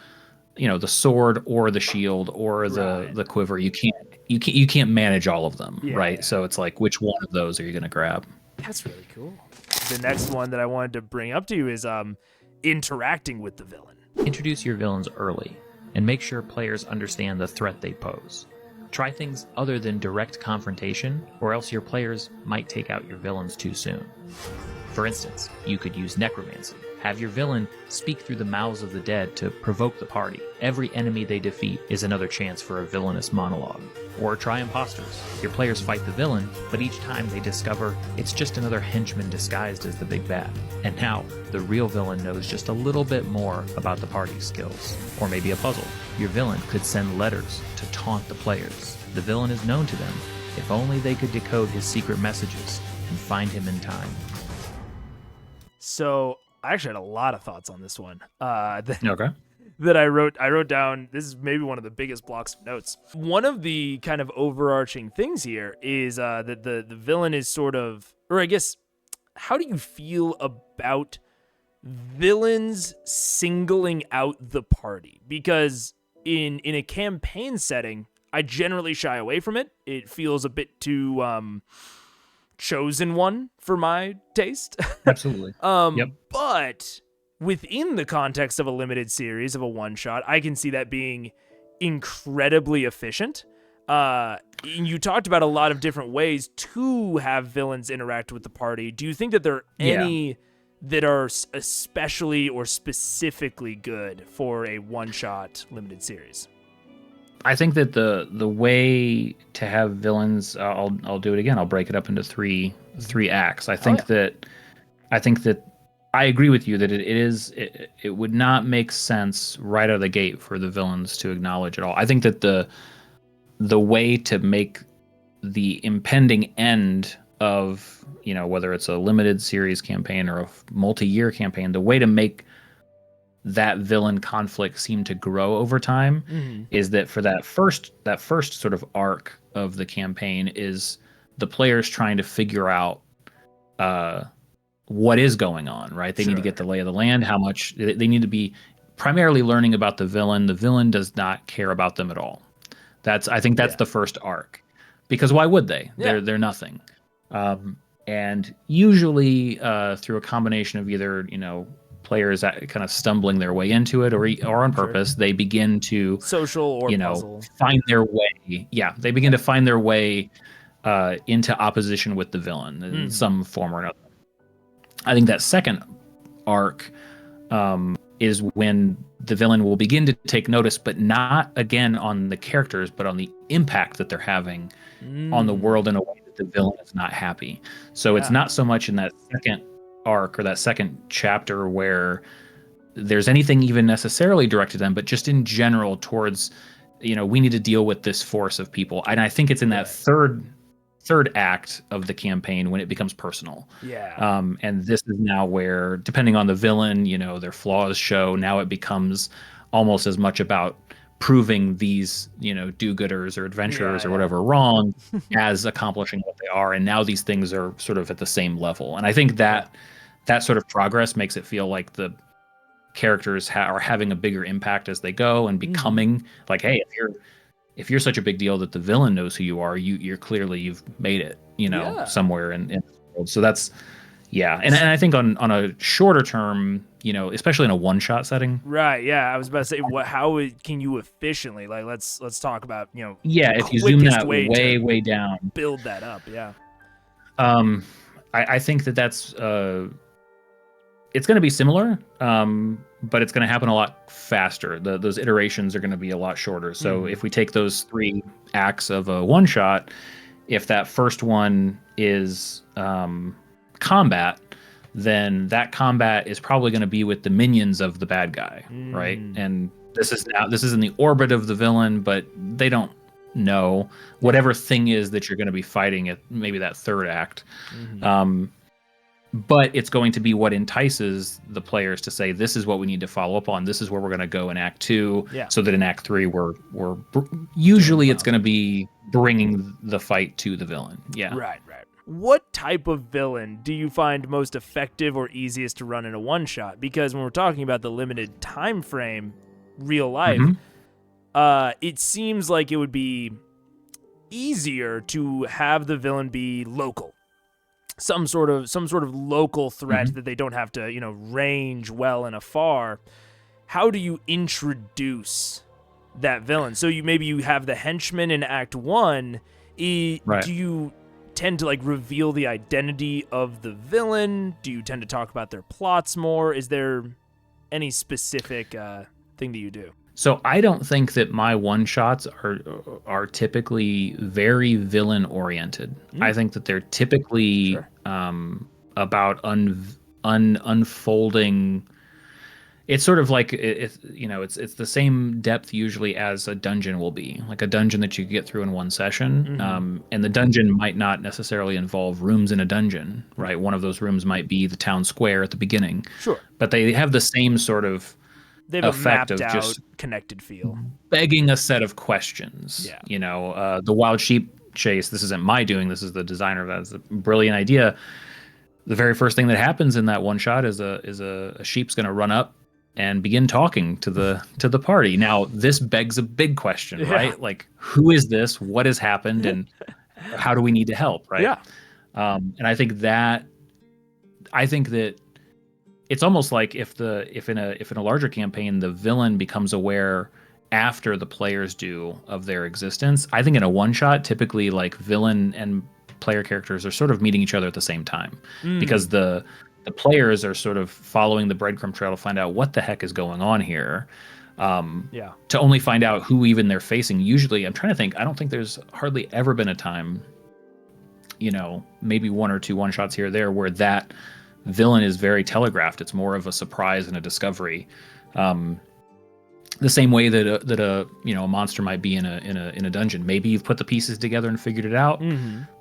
the sword or the shield or the quiver. You can't manage all of them, right? So it's like, which one of those are you gonna grab? That's really cool. The next one that I wanted to bring up to you is interacting with the villain. Introduce your villains early and make sure players understand the threat they pose. Try things other than direct confrontation, or else your players might take out your villains too soon. For instance, you could use necromancy. Have your villain speak through the mouths of the dead to provoke the party. Every enemy they defeat is another chance for a villainous monologue. Or try imposters. Your players fight the villain, but each time they discover it's just another henchman disguised as the big bad. And now, the real villain knows just a little bit more about the party's skills. Or maybe a puzzle. Your villain could send letters to taunt the players. The villain is known to them. If only they could decode his secret messages and find him in time. So, I actually had a lot of thoughts on this one. Okay. That I wrote down. This is maybe one of the biggest blocks of notes. One of the kind of overarching things here is that the villain is sort of, or I guess, how do you feel about villains singling out the party? Because in a campaign setting, I generally shy away from it. It feels a bit too chosen one for my taste. Absolutely. Yep. But within the context of a limited series, of a one-shot, I can see that being incredibly efficient. You talked about a lot of different ways to have villains interact with the party. Do you think that there are any that are especially or specifically good for a one-shot limited series? I think that the way to have villains, I'll do it again. I'll break it up into three acts. I think that I agree with you that it would not make sense right out of the gate for the villains to acknowledge it all. I think that the way to make the impending end of, whether it's a limited series campaign or a multi-year campaign, the way to make that villain conflict seem to grow over time is that for that first sort of arc of the campaign is the players trying to figure out what is going on, right? They need to get the lay of the land, how much they need to be primarily learning about the villain. The villain does not care about them at all. I think that's the first arc, because why would they? They're nothing. And usually through a combination of either, players that kind of stumbling their way into it or on purpose, they begin to social or puzzle. Find their way. Yeah, they begin to find their way into opposition with the villain in some form or another. I think that second arc is when the villain will begin to take notice, but not again on the characters, but on the impact that they're having on the world in a way that the villain is not happy. So it's not so much in that second arc or that second chapter where there's anything even necessarily directed at them, but just in general towards, we need to deal with this force of people. And I think it's in that third act of the campaign when it becomes personal. And this is now where, depending on the villain, their flaws show. Now it becomes almost as much about proving these, do-gooders or adventurers or whatever wrong as accomplishing what they are. And now these things are sort of at the same level. And I think that sort of progress makes it feel like the characters are having a bigger impact as they go and becoming like, hey, if you're such a big deal that the villain knows who you are, you're clearly, you've made it, somewhere in the world. So that's, and I think on a shorter term, especially in a one-shot setting. Right, yeah. I was about to say, how can you efficiently, like, let's talk about, if you zoom that way down. Build that up, I think that's, it's going to be similar, but it's going to happen a lot faster. Those iterations are going to be a lot shorter. So if we take those 3 acts of a one-shot, if that first one is combat, then that combat is probably going to be with the minions of the bad guy, right? And this is in the orbit of the villain, but they don't know whatever thing is that you're going to be fighting at maybe that third act. But it's going to be what entices the players to say, this is what we need to follow up on. This is where we're going to go in Act 2, so that in Act 3, we're usually it's going to be bringing the fight to the villain. Right. What type of villain do you find most effective or easiest to run in a one-shot? Because when we're talking about the limited time frame, real life, it seems like it would be easier to have the villain be local. Some sort of local threat that they don't have to, range well and afar. How do you introduce that villain? So you have the henchman in Act 1. Do you tend to reveal the identity of the villain? Do you tend to talk about their plots more? Is there any specific thing that you do? So I don't think that my one-shots are typically very villain-oriented. I think that they're typically about unfolding. It's sort of like it's the same depth usually as a dungeon will be, like a dungeon that you get through in one session. And the dungeon might not necessarily involve rooms in a dungeon, right? One of those rooms might be the town square at the beginning. But they have the same sort of they have effect a of mapped just out, connected feel, begging a set of questions. The wild sheep chase. This isn't my doing. This is the designer of that. It's a brilliant idea. The very first thing that happens in that one shot is a sheep's going to run up and begin talking to the party. Now, this begs a big question, right? Like, who is this? What has happened? And how do we need to help, right? And I think that it's almost like if in a larger campaign the villain becomes aware after the players do of their existence. I think in a one shot, typically like villain and player characters are sort of meeting each other at the same time because the players are sort of following the breadcrumb trail to find out what the heck is going on here. To only find out who even they're facing. Usually, I'm trying to think. I don't think there's hardly ever been a time, maybe one or two one shots here or there where that villain is very telegraphed. It's more of a surprise and a discovery. The same way that a monster might be in a dungeon. Maybe you've put the pieces together and figured it out,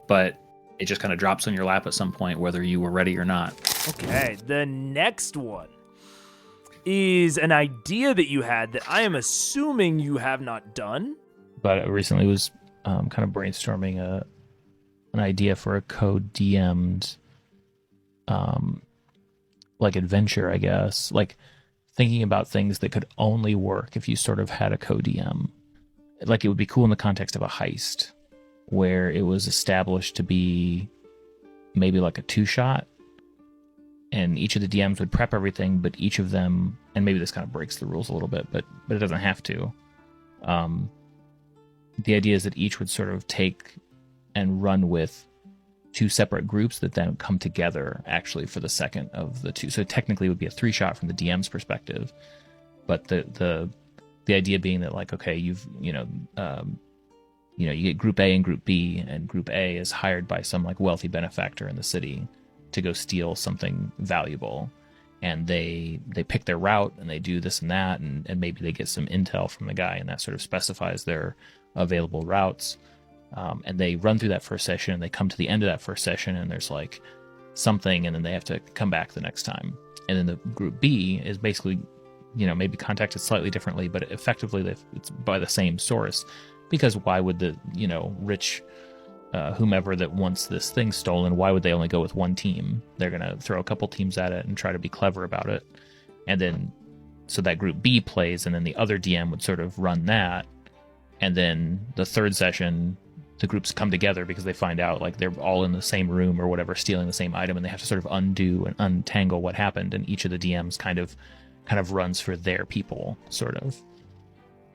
but it just kind of drops on your lap at some point, whether you were ready or not. Okay, the next one is an idea that you had that I am assuming you have not done. But I recently was kind of brainstorming an idea for a co-DM'd like adventure, I guess, like thinking about things that could only work if you sort of had a co-DM. Like it would be cool in the context of a heist where it was established to be maybe like a 2-shot, and each of the DMs would prep everything, but each of them, and maybe this kind of breaks the rules a little bit, but it doesn't have to. The idea is that each would sort of take and run with 2 separate groups that then come together actually for the second of the 2. So technically it would be a 3-shot from the DM's perspective, but the idea being that like, okay, you get Group A and Group B, and Group A is hired by some like wealthy benefactor in the city to go steal something valuable, and they pick their route and they do this and that, and maybe they get some intel from the guy, and that sort of specifies their available routes. And they run through that first session, and they come to the end of that first session, and there's like something, and then they have to come back the next time. And then the Group B is basically, maybe contacted slightly differently, but effectively it's by the same source, because why would the, rich whomever that wants this thing stolen, why would they only go with one team? They're going to throw a couple teams at it and try to be clever about it. And then, so that Group B plays, and then the other DM would sort of run that. And then the third session, the groups come together because they find out like they're all in the same room or whatever, stealing the same item, and they have to sort of undo and untangle what happened. And each of the DMs kind of runs for their people, sort of.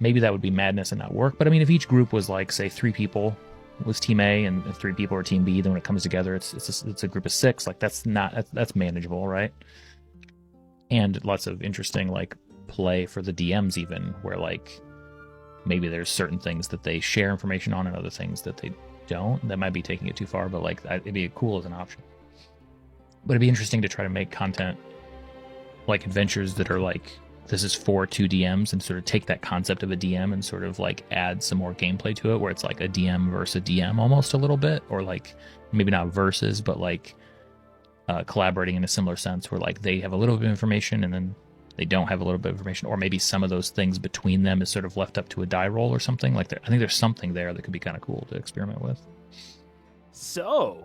Maybe that would be madness and not work. But I mean, if each group was like, say, 3 people was Team A and 3 people are Team B, then when it comes together, it's a group of 6. Like that's manageable, right? And lots of interesting like play for the DMs, even where like maybe there's certain things that they share information on and other things that they don't. That might be taking it too far, but like it'd be cool as an option. But it'd be interesting to try to make content like adventures that are like, this is for 2 DMs, and sort of take that concept of a DM and sort of like add some more gameplay to it, where it's like a DM versus a DM almost a little bit, or like maybe not versus, but like collaborating in a similar sense, where like they have a little bit of information and then they don't have a little bit of information, or maybe some of those things between them is sort of left up to a die roll or something. Like I think there's something there that could be kind of cool to experiment with. So,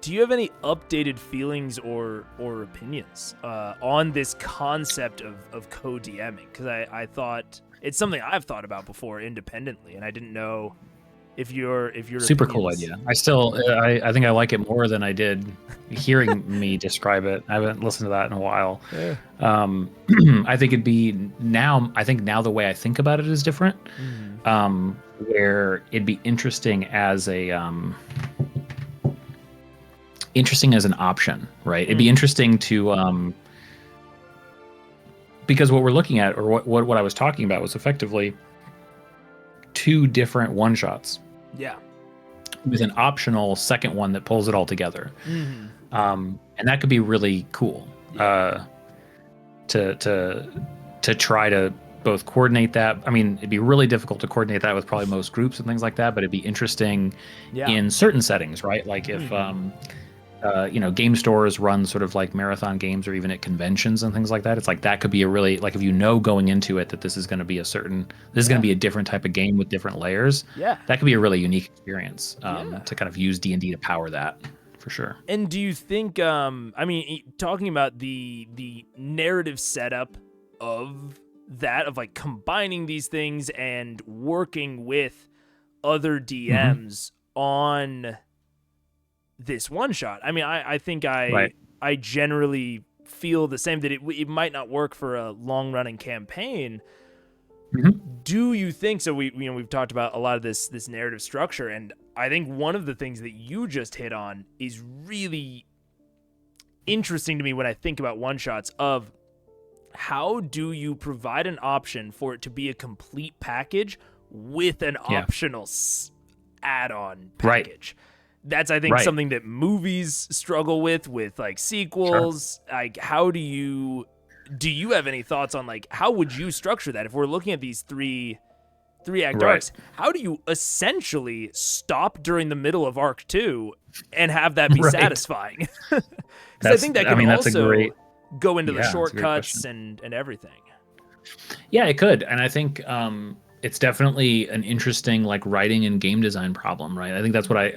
do you have any updated feelings or opinions on this concept of co-DMing? Because I thought it's something I've thought about before independently, and I didn't know if your super cool idea. I think I like it more than I did hearing me describe it. I haven't listened to that in a while. Yeah. I think it'd be now. I think now the way I think about it is different. Where it'd be interesting as an option, right? It'd be interesting to because what we're looking at, or what I was talking about, was effectively 2 different one-shots. Yeah. With an optional second one that pulls it all together. And that could be really cool. Yeah. To try to both coordinate that. I mean, it'd be really difficult to coordinate that with probably most groups and things like that, but it'd be interesting in certain settings, right? Like if game stores run sort of like marathon games, or even at conventions and things like that. It's like that could be a really, like, if going into it that this is going to be going to be a different type of game with different layers. Yeah, that could be a really unique experience to kind of use D&D to power that, for sure. And do you think, talking about the narrative setup of that, of like combining these things and working with other DMs on this one shot. I mean, I think I generally feel the same, that it might not work for a long running campaign. Do you think so? We've talked about a lot of this narrative structure, and I think one of the things that you just hit on is really interesting to me when I think about one shots, of how do you provide an option for it to be a complete package with an optional add-on package. That's, I think, something that movies struggle with like sequels. Sure. Like, how do you have any thoughts on like, how would you structure that? If we're looking at these three act arcs, how do you essentially stop during the middle of arc 2 and have that be satisfying? Because I think that can also go into the shortcuts and everything. Yeah, it could. And I think it's definitely an interesting like writing and game design problem, right? I think that's what I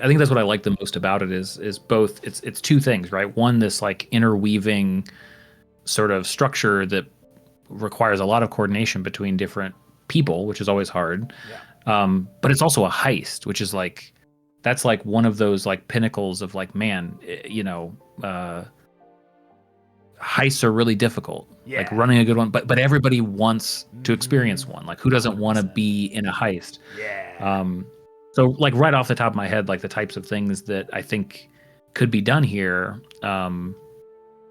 like the most about it is both it's 2 things, right? One, this like interweaving sort of structure that requires a lot of coordination between different people, which is always hard. But it's also a heist, which is like, that's like one of those like pinnacles of like, man, you know, heists are really difficult. Like running a good one, but everybody wants to experience one. Like, who doesn't want to be in a heist? So like right off the top of my head, like the types of things that I think could be done here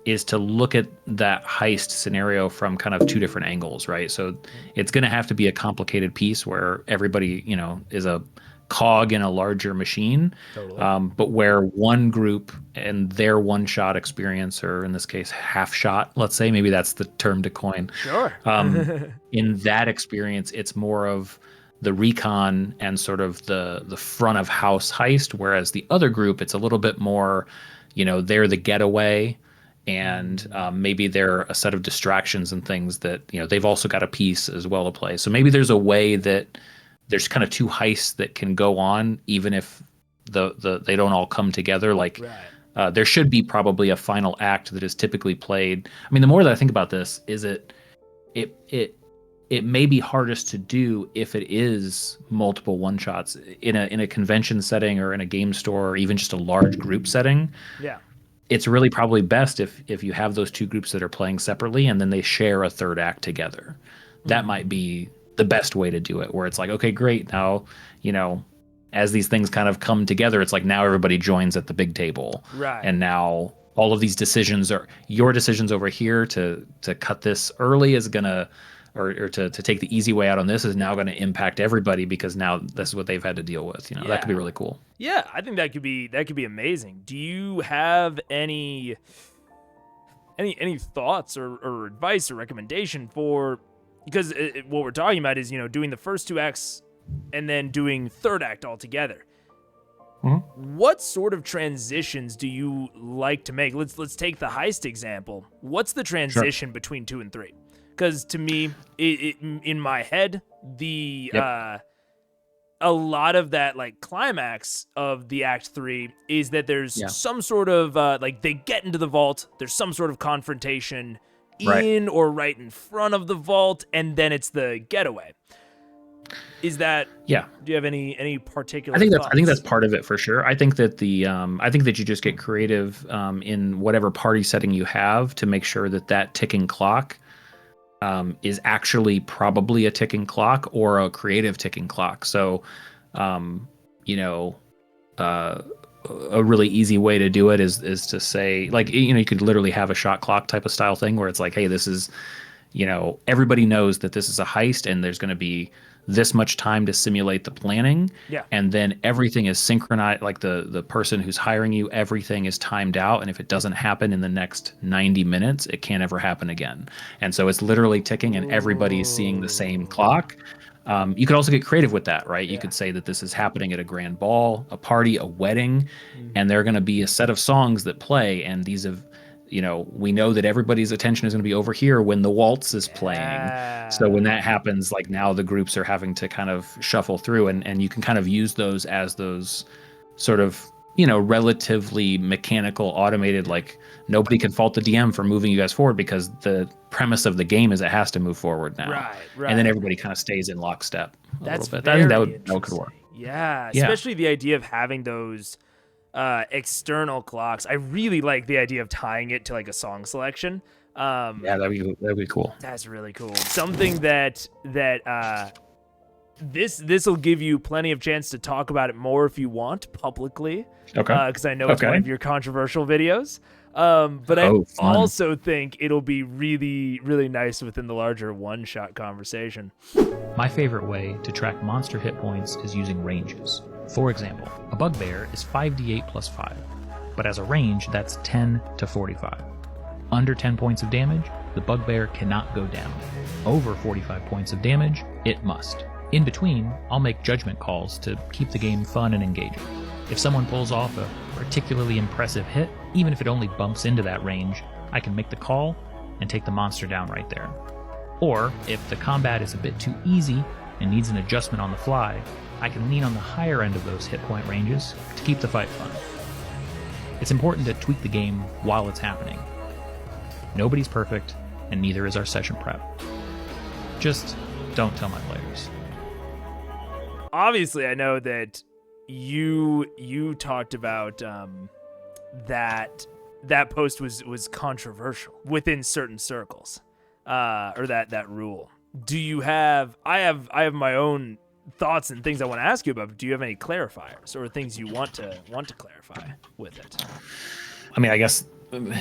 is to look at that heist scenario from kind of two different angles, right? So it's going to have to be a complicated piece where everybody, you know, is a cog in a larger machine, but where one group and their one-shot experience, or in this case, half-shot, let's say, maybe that's the term to coin. Sure. In that experience, it's more of the recon and sort of the front of house heist, whereas the other group, it's a little bit more, you know, they're the getaway, and maybe they're a set of distractions and things that, you know, they've also got a piece as well to play. So maybe there's a way that there's kind of two heists that can go on, even if they don't all come together. Like there should be probably a final act that is typically played. I mean, the more that I think about this, is it may be hardest to do if it is multiple one shots in a convention setting or in a game store or even just a large group setting. It's really probably best if you have those two groups that are playing separately and then they share a third act together. That might be the best way to do it, where it's like, okay, great, now, you know, as these things kind of come together, it's like now everybody joins at the big table, and now all of these decisions are your decisions over here to cut this early is gonna, or to take the easy way out on this is now going to impact everybody, because now this is what they've had to deal with. You know, that could be really cool. Yeah, I think that could be amazing. Do you have any thoughts or advice or recommendation for, because what we're talking about is, you know, doing the first two acts and then doing third act altogether. What sort of transitions do you like to make? Let's take the heist example. What's the transition between 2 and 3? Because to me, in my head, a lot of that like climax of the act 3 is that there's some sort of like they get into the vault. There's some sort of confrontation in or right in front of the vault, and then it's the getaway. Is that do you have any particular thoughts? I think that's part of it for sure. I think that I think that you just get creative in whatever party setting you have to make sure that ticking clock is actually probably a ticking clock or a creative ticking clock. So you know, a really easy way to do it is to say, like, you know, you could literally have a shot clock type of style thing where it's like, hey, this is, you know, everybody knows that this is a heist and there's going to be this much time to simulate the planning. And then everything is synchronized. Like the person who's hiring you, everything is timed out. And if it doesn't happen in the next 90 minutes, it can't ever happen again. And so it's literally ticking and everybody's seeing the same clock. You could also get creative with that, right? You could say that this is happening at a grand ball, a party, a wedding, and there are going to be a set of songs that play. And these have, you know, we know that everybody's attention is going to be over here when the waltz is playing. So when that happens, like now the groups are having to kind of shuffle through, and you can kind of use those as those sort of, you know, relatively mechanical, automated, like nobody can fault the DM for moving you guys forward because the premise of the game is it has to move forward now. Right. And then everybody kind of stays in lockstep a little bit. I think that could work. Yeah, especially the idea of having those external clocks. I really like the idea of tying it to like a song selection. That'd be cool. That's really cool. Something that this will give you plenty of chance to talk about it more if you want publicly. Because I know it's one of your controversial videos. But I also think it'll be really, really nice within the larger one-shot conversation. My favorite way to track monster hit points is using ranges. For example, a bugbear is 5d8 plus 5, but as a range, that's 10 to 45. Under 10 points of damage, the bugbear cannot go down. Over 45 points of damage, it must. In between, I'll make judgment calls to keep the game fun and engaging. If someone pulls off a particularly impressive hit, even if it only bumps into that range, I can make the call and take the monster down right there. Or, if the combat is a bit too easy and needs an adjustment on the fly, I can lean on the higher end of those hit point ranges to keep the fight fun. It's important to tweak the game while it's happening. Nobody's perfect, and neither is our session prep. Just don't tell my players. Obviously, I know that you talked about that post was controversial within certain circles, or that rule. Do you have? I have my own thoughts and things I want to ask you about. But do you have any clarifiers or things you want to clarify with it? I mean, I guess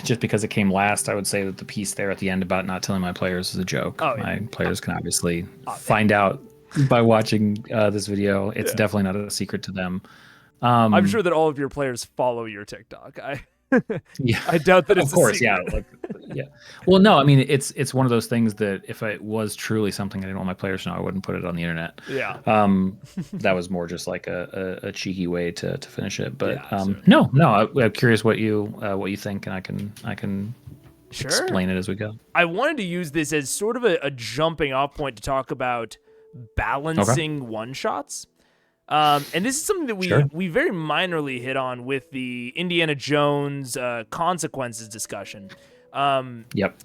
just because it came last, I would say that the piece there at the end about not telling my players is a joke. Oh, yeah. My players can obviously find out by watching this video. It's definitely not a secret to them. I'm sure that all of your players follow your TikTok. Yeah, I doubt that it's of course, a secret. yeah. Well, no, I mean it's one of those things that if it was truly something I didn't want my players to know, I wouldn't put it on the internet. Yeah. That was more just like a cheeky way to finish it. But Yeah, no, I'm curious what you think, and I can Sure. explain it as we go. I wanted to use this as sort of a jumping off point to talk about balancing one-shots. And this is something that we very minorly hit on with the Indiana Jones consequences discussion. Yep.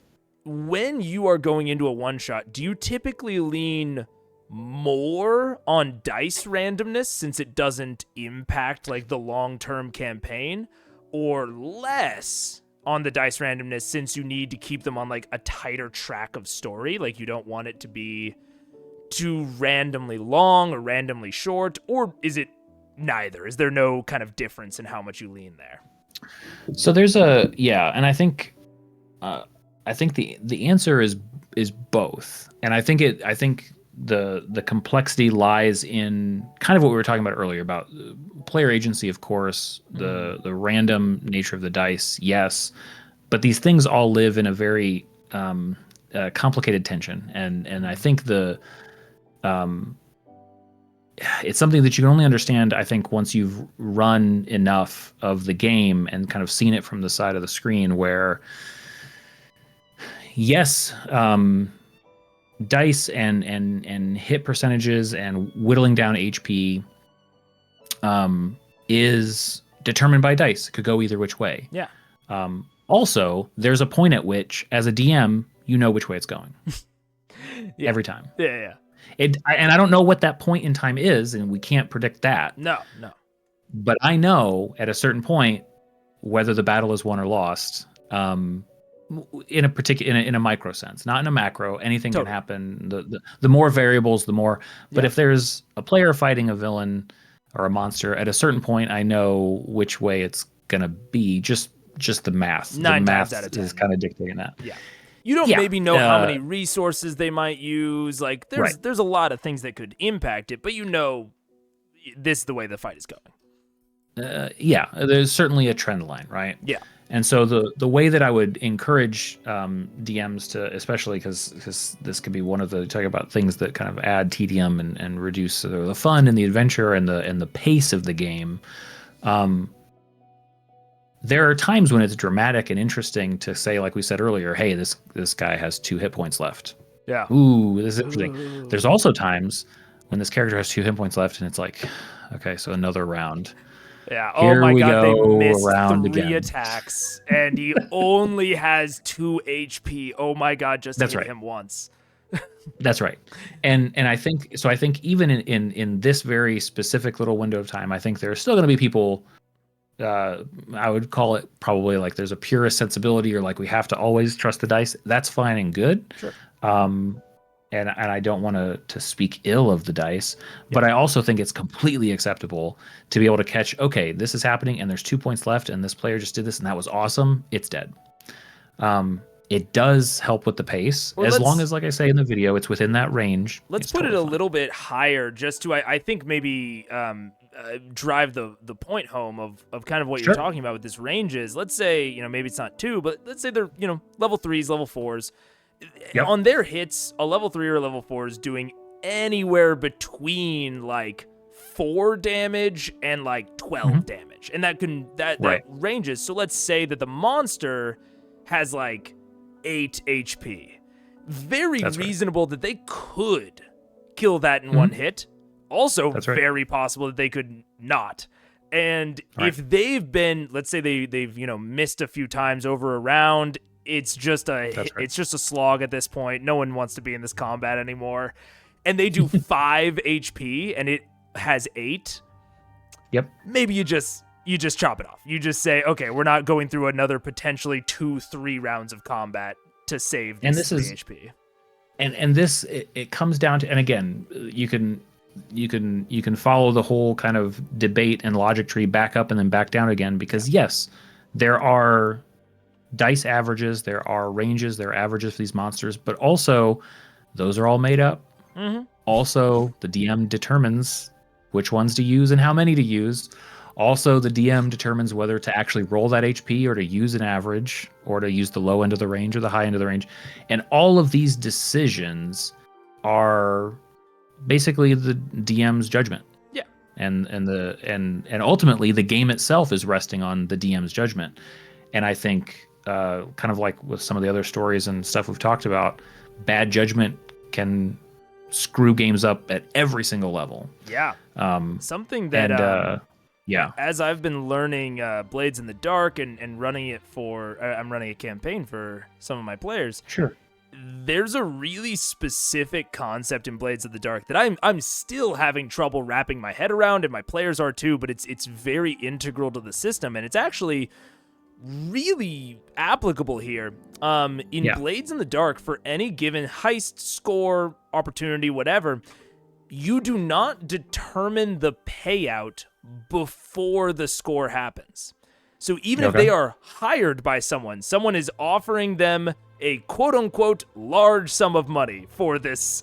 When you are going into a one-shot, do you typically lean more on dice randomness since it doesn't impact like the long-term campaign, or less on the dice randomness since you need to keep them on like a tighter track of story? Like you don't want it to be too randomly long or randomly short, or is it neither? Is there no kind of difference in how much you lean there? So there's and I think the answer is both, and I think the complexity lies in kind of what we were talking about earlier about player agency, of course, the random nature of the dice, yes, but these things all live in a very complicated tension, and I think it's something that you can only understand, I think, once you've run enough of the game and kind of seen it from the side of the screen where, yes, dice and hit percentages and whittling down HP is determined by dice. It could go either which way. Yeah. Also, there's a point at which, as a DM, you know which way it's going. Every time. Yeah. And I don't know what that point in time is, and we can't predict that. No. But I know at a certain point whether the battle is won or lost. In a particular, in a micro sense, not in a macro. Anything can happen. The more variables, the more. But if there's a player fighting a villain or a monster, at a certain point, I know which way it's gonna be. Just the math. 9 the times math out of 10 is kind of dictating that. Yeah. You don't maybe know how many resources they might use. Like there's a lot of things that could impact it, but you know this is the way the fight is going. There's certainly a trend line, right? Yeah. And so the way that I would encourage DMs to, especially because this could be one of the talking about things that kind of add tedium and reduce the fun and the adventure and the pace of the game. There are times when it's dramatic and interesting to say, like we said earlier, hey, this guy has 2 hit points left. Yeah. Ooh, this is interesting. Ooh. There's also times when this character has 2 hit points left, and it's like, okay, so another round. Yeah. Here oh my we God, go, they missed around 3 again. attacks, and he only has 2 HP. Oh my God, just hit him once. That's right. And I think so. I think even in this very specific little window of time, I think there are still going to be people. I would call it probably like there's a purist sensibility, or like we have to always trust the dice. That's fine and good. Sure. And I don't want to speak ill of the dice, but I also think it's completely acceptable to be able to catch, okay, this is happening and there's 2 points left and this player just did this and that was awesome. It's dead. It does help with the pace, as long as, like I say in the video, it's within that range. Let's put it a little bit higher, just to I think maybe drive the point home of kind of what you're talking about with this range is. Let's say maybe it's not 2, but let's say they're level 3s, level 4s. Yep. On their hits, a level 3 or a level 4 is doing anywhere between like 4 damage and like 12 damage, and that ranges. So let's say that the monster has like 8 HP. Very reasonable that they could kill that in one hit. Also, very possible that they could not. And if they've been, let's say they've missed a few times over a round, it's just right. it's just a slog at this point. No one wants to be in this combat anymore. And they do 5 HP and it has 8. Yep. Maybe you just chop it off. You just say, okay, we're not going through another potentially 2-3 rounds of combat to save this HP. And this it comes down to, and again, you can follow the whole kind of debate and logic tree back up and then back down again, because yes, there are dice averages, there are ranges, there are averages for these monsters, but also those are all made up. Mm-hmm. Also, the DM determines which ones to use and how many to use. Also, the DM determines whether to actually roll that HP or to use an average or to use the low end of the range or the high end of the range. And all of these decisions are basically the DM's judgment. Yeah. And ultimately the game itself is resting on the DM's judgment. And I think kind of like with some of the other stories and stuff we've talked about, bad judgment can screw games up at every single level. Yeah. Something that yeah, as I've been learning Blades in the Dark and running it for I'm running a campaign for some of my players. Sure. There's a really specific concept in Blades of the Dark that I'm still having trouble wrapping my head around, and my players are too, but it's very integral to the system, and it's actually really applicable here. In Blades in the Dark, for any given heist, score, opportunity, whatever, you do not determine the payout before the score happens. So even if they are hired by someone is offering them a quote-unquote large sum of money for this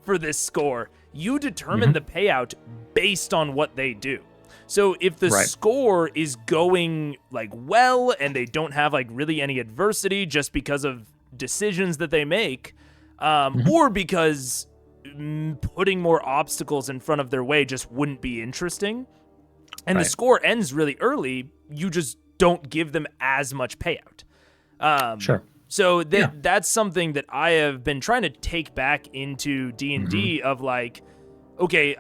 for this score, you determine the payout based on what they do. So if the score is going like well and they don't have like really any adversity just because of decisions that they make, or because putting more obstacles in front of their way just wouldn't be interesting, and the score ends really early, you just don't give them as much payout. Sure. So that's something that I have been trying to take back into D&D of like, okay,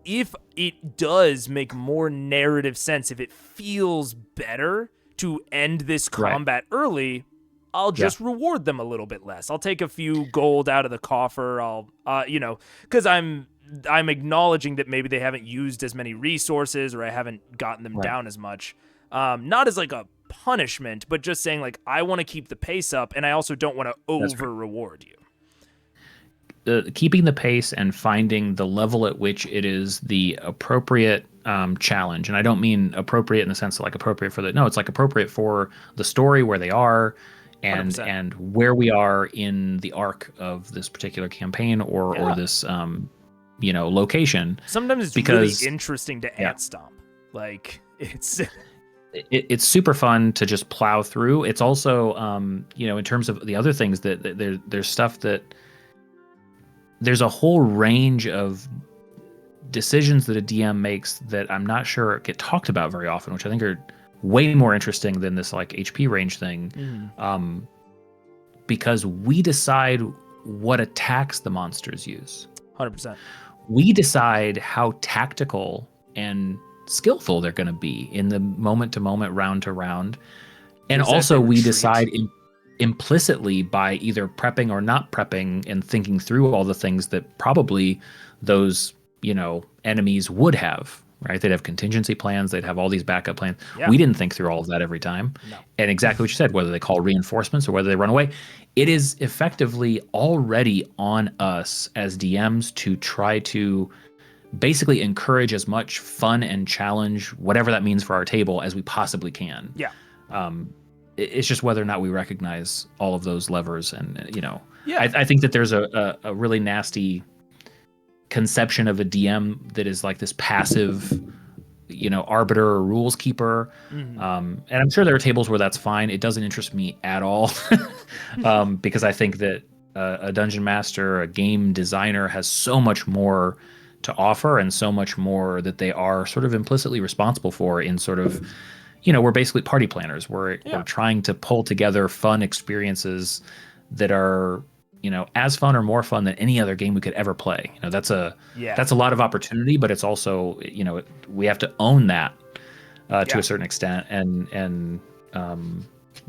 if it does make more narrative sense, if it feels better to end this combat early, I'll just reward them a little bit less. I'll take a few gold out of the coffer. I'll, because I'm acknowledging that maybe they haven't used as many resources or I haven't gotten them down as much. Not as like a punishment, but just saying like, I want to keep the pace up and I also don't want to over reward you. Keeping the pace and finding the level at which it is the appropriate challenge. And I don't mean appropriate in the sense of like appropriate for it's like appropriate for the story, where they are, and 100%. and where we are in the arc of this particular campaign or this location. Sometimes it's really interesting to ant stomp. Like it's super fun to just plow through. It's also in terms of the other things that there's stuff that there's a whole range of decisions that a DM makes that I'm not sure get talked about very often, which I think are way more interesting than this like HP range thing. Because we decide what attacks the monsters use. 100%. We decide how tactical and skillful they're going to be in the moment to moment, round to round. And also we decide implicitly by either prepping or not prepping and thinking through all the things that probably those, enemies would have, right? They'd have contingency plans. They'd have all these backup plans. Yeah. We didn't think through all of that every time. No. And exactly what you said, whether they call reinforcements or whether they run away, it is effectively already on us as DMs to try to basically encourage as much fun and challenge, whatever that means for our table, as we possibly can. Yeah. It's just whether or not we recognize all of those levers. And, I think that there's a really nasty conception of a DM that is like this passive, arbiter or rules keeper. And I'm sure there are tables where that's fine. It doesn't interest me at all because I think that a dungeon master, a game designer has so much more to offer and so much more that they are sort of implicitly responsible for in sort of, we're basically party planners. We're trying to pull together fun experiences that are, as fun or more fun than any other game we could ever play. That's a lot of opportunity, but it's also, we have to own that to a certain extent. And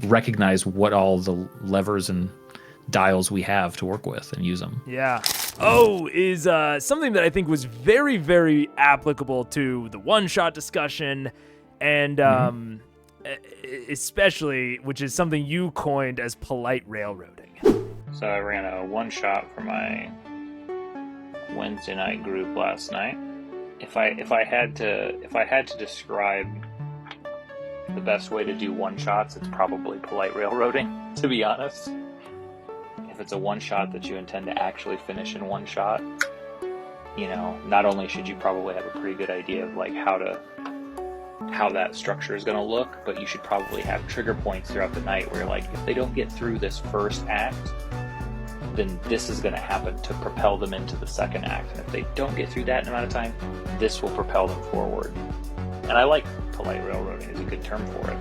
recognize what all the levers and dials we have to work with and use them. Yeah. Oh, is something that I think was very, very applicable to the one-shot discussion, and especially, which is something you coined as polite railroading. So I ran a one-shot for my Wednesday night group last night. If I had to describe the best way to do one-shots, it's probably polite railroading, to be honest. If it's a one-shot that you intend to actually finish in one shot, not only should you probably have a pretty good idea of like how that structure is going to look, but you should probably have trigger points throughout the night where you're like, if they don't get through this first act, then this is going to happen to propel them into the second act. And if they don't get through that amount of time, this will propel them forward. And I like polite railroading is a good term for it.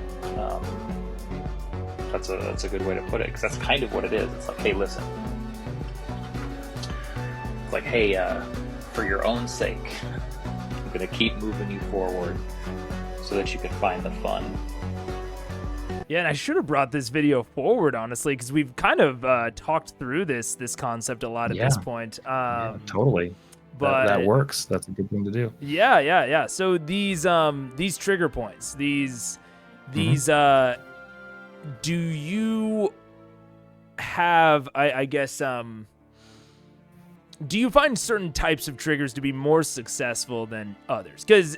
That's a good way to put it, because that's kind of what it is. It's like, hey, listen. It's like, hey, for your own sake, I'm going to keep moving you forward so that you can find the fun. Yeah, and I should have brought this video forward, honestly, because we've kind of talked through this concept a lot at this point. Yeah, totally. But that works. That's a good thing to do. Yeah. So these trigger points, these do you have, I guess, do you find certain types of triggers to be more successful than others? Because,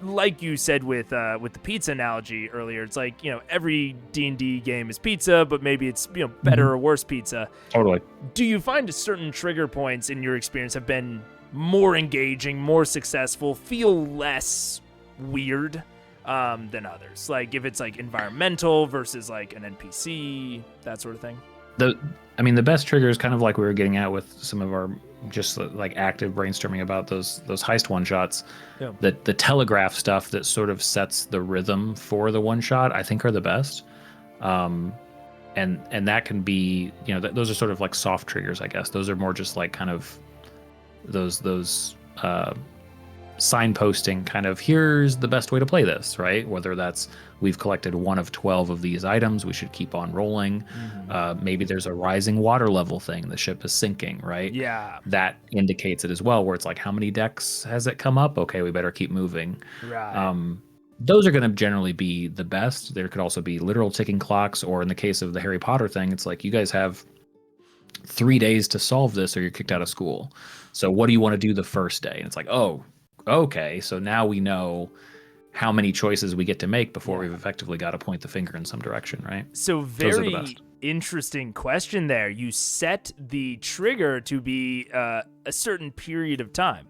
like you said with the pizza analogy earlier, it's like, every D&D game is pizza, but maybe it's, better or worse pizza. Totally. Do you find certain trigger points in your experience have been more engaging, more successful, feel less weird than others? Like if it's like environmental versus like an NPC, that sort of thing. The best trigger is kind of like we were getting at with some of our just like active brainstorming about those heist one shots. Yeah. The telegraph stuff that sort of sets the rhythm for the one shot, I think, are the best. And that can be, those are sort of like soft triggers, I guess. Those are more just like kind of those signposting kind of, here's the best way to play this, right? Whether that's we've collected one of 12 of these items, we should keep on rolling. Maybe there's a rising water level thing, the ship is sinking, right? Yeah. That indicates it as well, where it's like, how many decks has it come up? Okay, we better keep moving. Right. Those are going to generally be the best. There could also be literal ticking clocks, or in the case of the Harry Potter thing, it's like, you guys have 3 days to solve this or you're kicked out of school. So what do you want to do the first day? And it's like, oh, okay, so now we know how many choices we get to make before we've effectively got to point the finger in some direction, right? So very interesting question there. You set the trigger to be a certain period of time.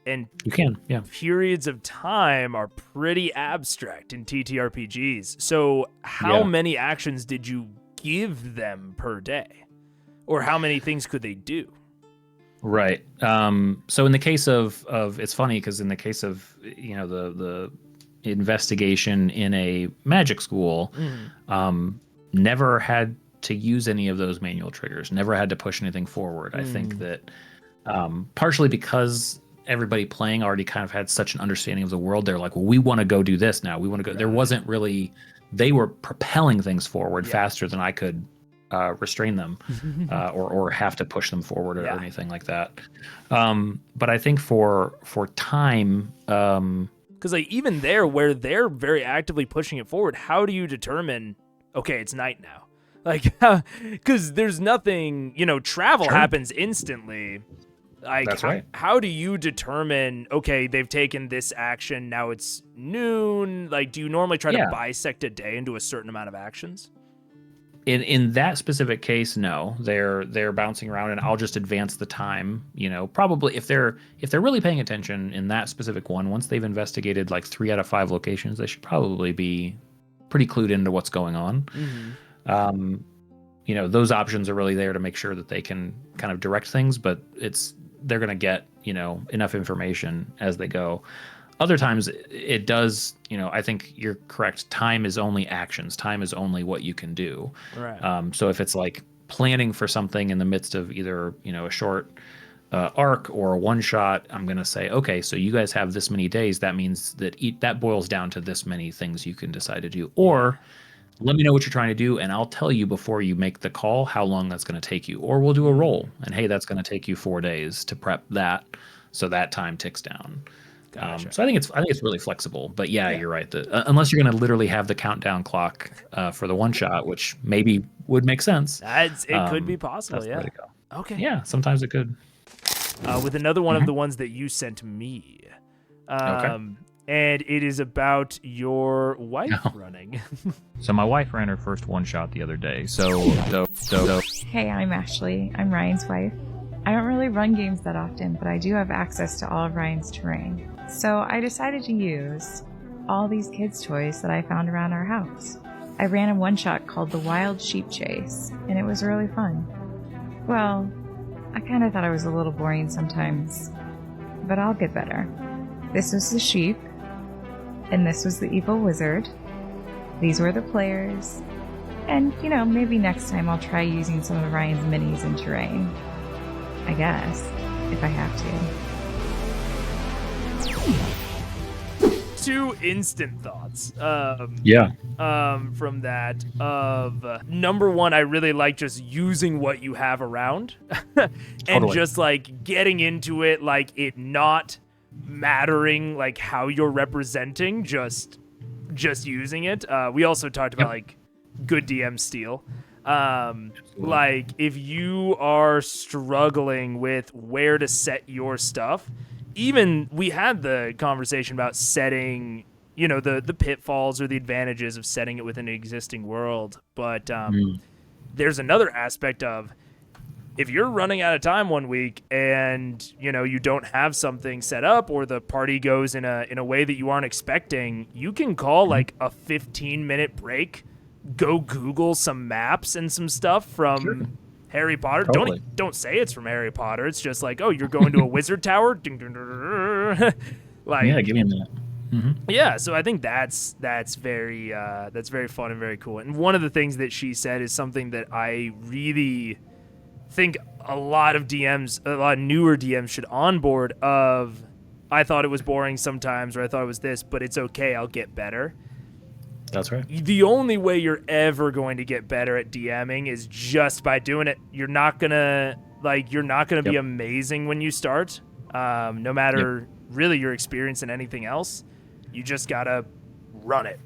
And you can, yeah. Periods of time are pretty abstract in TTRPGs. So how many actions did you give them per day? Or how many things could they do? Right. So in the case of it's funny because in the case of, the investigation in a magic school, never had to use any of those manual triggers, never had to push anything forward. I think that partially because everybody playing already kind of had such an understanding of the world, they're like, well, we want to go do this now. We want to go. Right. There wasn't really, they were propelling things forward faster than I could restrain them or have to push them forward or anything like that. But I think for time, because like even there where they're very actively pushing it forward, how do you determine, okay, it's night now? Like, because there's nothing, travel happens instantly. Like, that's right. How do you determine, okay, they've taken this action, now it's noon? Like, do you normally try to bisect a day into a certain amount of actions? In that specific case, no. They're bouncing around, and I'll just advance the time. Probably if they're really paying attention in that specific one, once they've investigated like 3 out of 5 locations, they should probably be pretty clued into what's going on. Those options are really there to make sure that they can kind of direct things, but they're going to get enough information as they go. Other times it does, I think you're correct. Time is only actions. Time is only what you can do. Right. So if it's like planning for something in the midst of either, a short arc or a one shot, I'm going to say, okay, so you guys have this many days. That means that that boils down to this many things you can decide to do. Or let me know what you're trying to do, and I'll tell you before you make the call how long that's going to take you. Or we'll do a roll, and hey, that's going to take you 4 days to prep that, so that time ticks down. Gotcha. So I think it's really flexible. But yeah. You're right. Unless you're going to literally have the countdown clock for the one shot, which maybe would make sense. It could be possible. That's Yeah. the way to go. Okay. Yeah, sometimes it could. With another one of the ones that you sent me. And it is about your wife running. So my wife ran her first one shot the other day. So. Hey, I'm Ashley. I'm Ryan's wife. I don't really run games that often, but I do have access to all of Ryan's terrain. So I decided to use all these kids' toys that I found around our house. I ran a one-shot called The Wild Sheep Chase, and it was really fun. Well, I kind of thought it was a little boring sometimes, but I'll get better. This was the sheep, and this was the evil wizard. These were the players, and, maybe next time I'll try using some of Ryan's minis in terrain. I guess, if I have to. 2 instant thoughts. From that of number 1, I really like just using what you have around and just like getting into it, like it not mattering like how you're representing, just using it. We also talked about like good DM steal. Like if you are struggling with where to set your stuff, even we had the conversation about setting, the pitfalls or the advantages of setting it within an existing world. But there's another aspect of if you're running out of time one week and, you don't have something set up or the party goes in a way that you aren't expecting, you can call like a 15-minute break, go Google some maps and some stuff from Harry Potter. Totally. Don't say it's from Harry Potter. It's just like, oh, you're going to a wizard tower. Like, yeah, give me a minute. Yeah, so I think that's very fun and very cool. And one of the things that she said is something that I really think a lot of newer DMs should onboard of, I thought it was boring sometimes, or I thought it was this, but it's okay, I'll get better. That's right. The only way you're ever going to get better at DMing is just by doing it. You're not gonna be amazing when you start, no matter really your experience in anything else. You just gotta run it.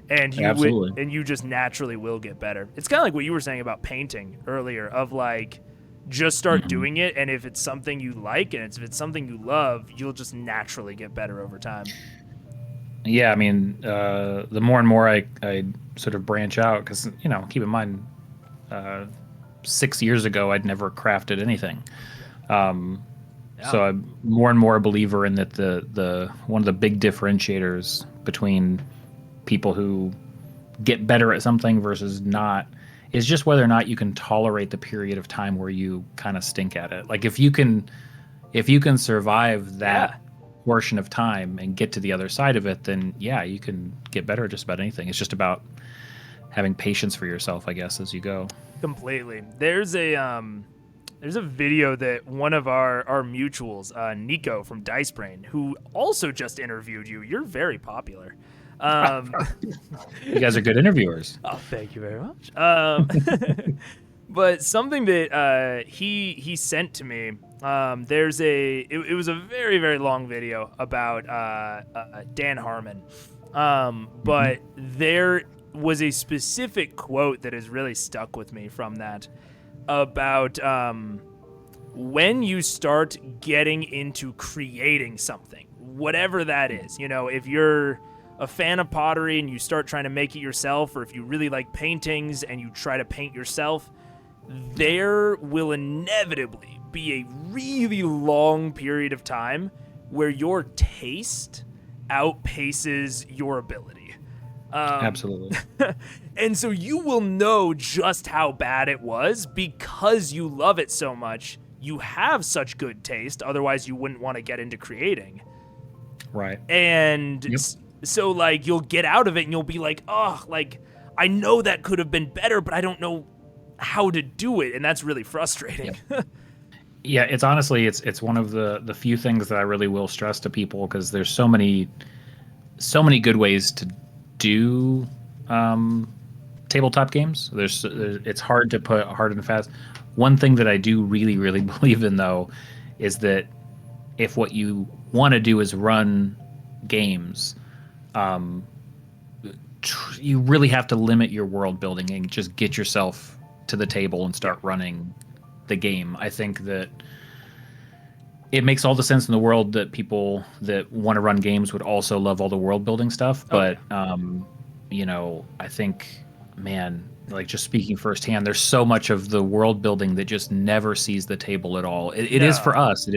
And you just naturally will get better. It's kind of like what you were saying about painting earlier, of like, just start doing it, and if it's something you like and if it's something you love, you'll just naturally get better over time. Yeah, I mean, the more and more I sort of branch out, because, keep in mind, 6 years ago, I'd never crafted anything. So I'm more and more a believer in that the one of the big differentiators between people who get better at something versus not is just whether or not you can tolerate the period of time where you kind of stink at it. Like if you can survive that portion of time and get to the other side of it, then you can get better at just about anything. It's just about having patience for yourself, I guess, as you go. Completely. There's a video that one of our mutuals, Nico from Dicebrain, who also just interviewed you. You're very popular. You guys are good interviewers. Oh, thank you very much. But something that he sent to me, it was a very, very long video about Dan Harmon. But there was a specific quote that has really stuck with me from that about when you start getting into creating something, whatever that is. If you're a fan of pottery and you start trying to make it yourself, or if you really like paintings and you try to paint yourself, there will inevitably be a really long period of time where your taste outpaces your ability. Absolutely. And so you will know just how bad it was because you love it so much. You have such good taste, otherwise you wouldn't want to get into creating. Right. And so like you'll get out of it and you'll be like, oh, like I know that could have been better, but I don't know how to do it, and that's really frustrating. Yeah, it's honestly it's one of the few things that I really will stress to people, because there's so many good ways to do tabletop games. It's hard to put hard and fast. One thing that I do really, really believe in, though, is that if what you want to do is run games, you really have to limit your world building and just get yourself to the table and start running the game. I think that it makes all the sense in the world that people that want to run games would also love all the world building stuff. But, you know, I think, man, like just speaking firsthand, there's so much of the world building that just never sees the table at all. It is for us. It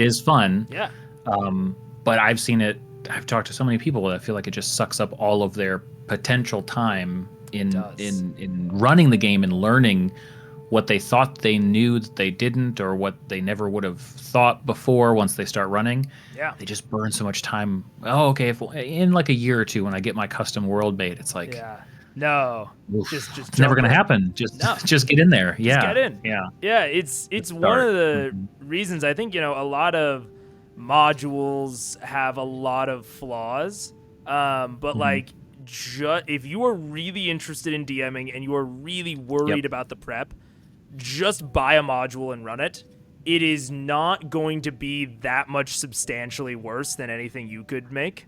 is fun. Yeah. But I've seen it. I've talked to so many people that I feel like it just sucks up all of their potential time in running the game and learning what they thought they knew that they didn't, or what they never would have thought before. Once they start running, they just burn so much time. Oh, okay, if in like a year or two when I get my custom world made, it's like, no, oof, just it's never gonna happen. Just get in there. Just get in. Yeah. It's one of the reasons I think, you know, a lot of modules have a lot of flaws, but like, if you are really interested in DMing and you are really worried about the prep, just buy a module and run it. It is not going to be that much substantially worse than anything you could make.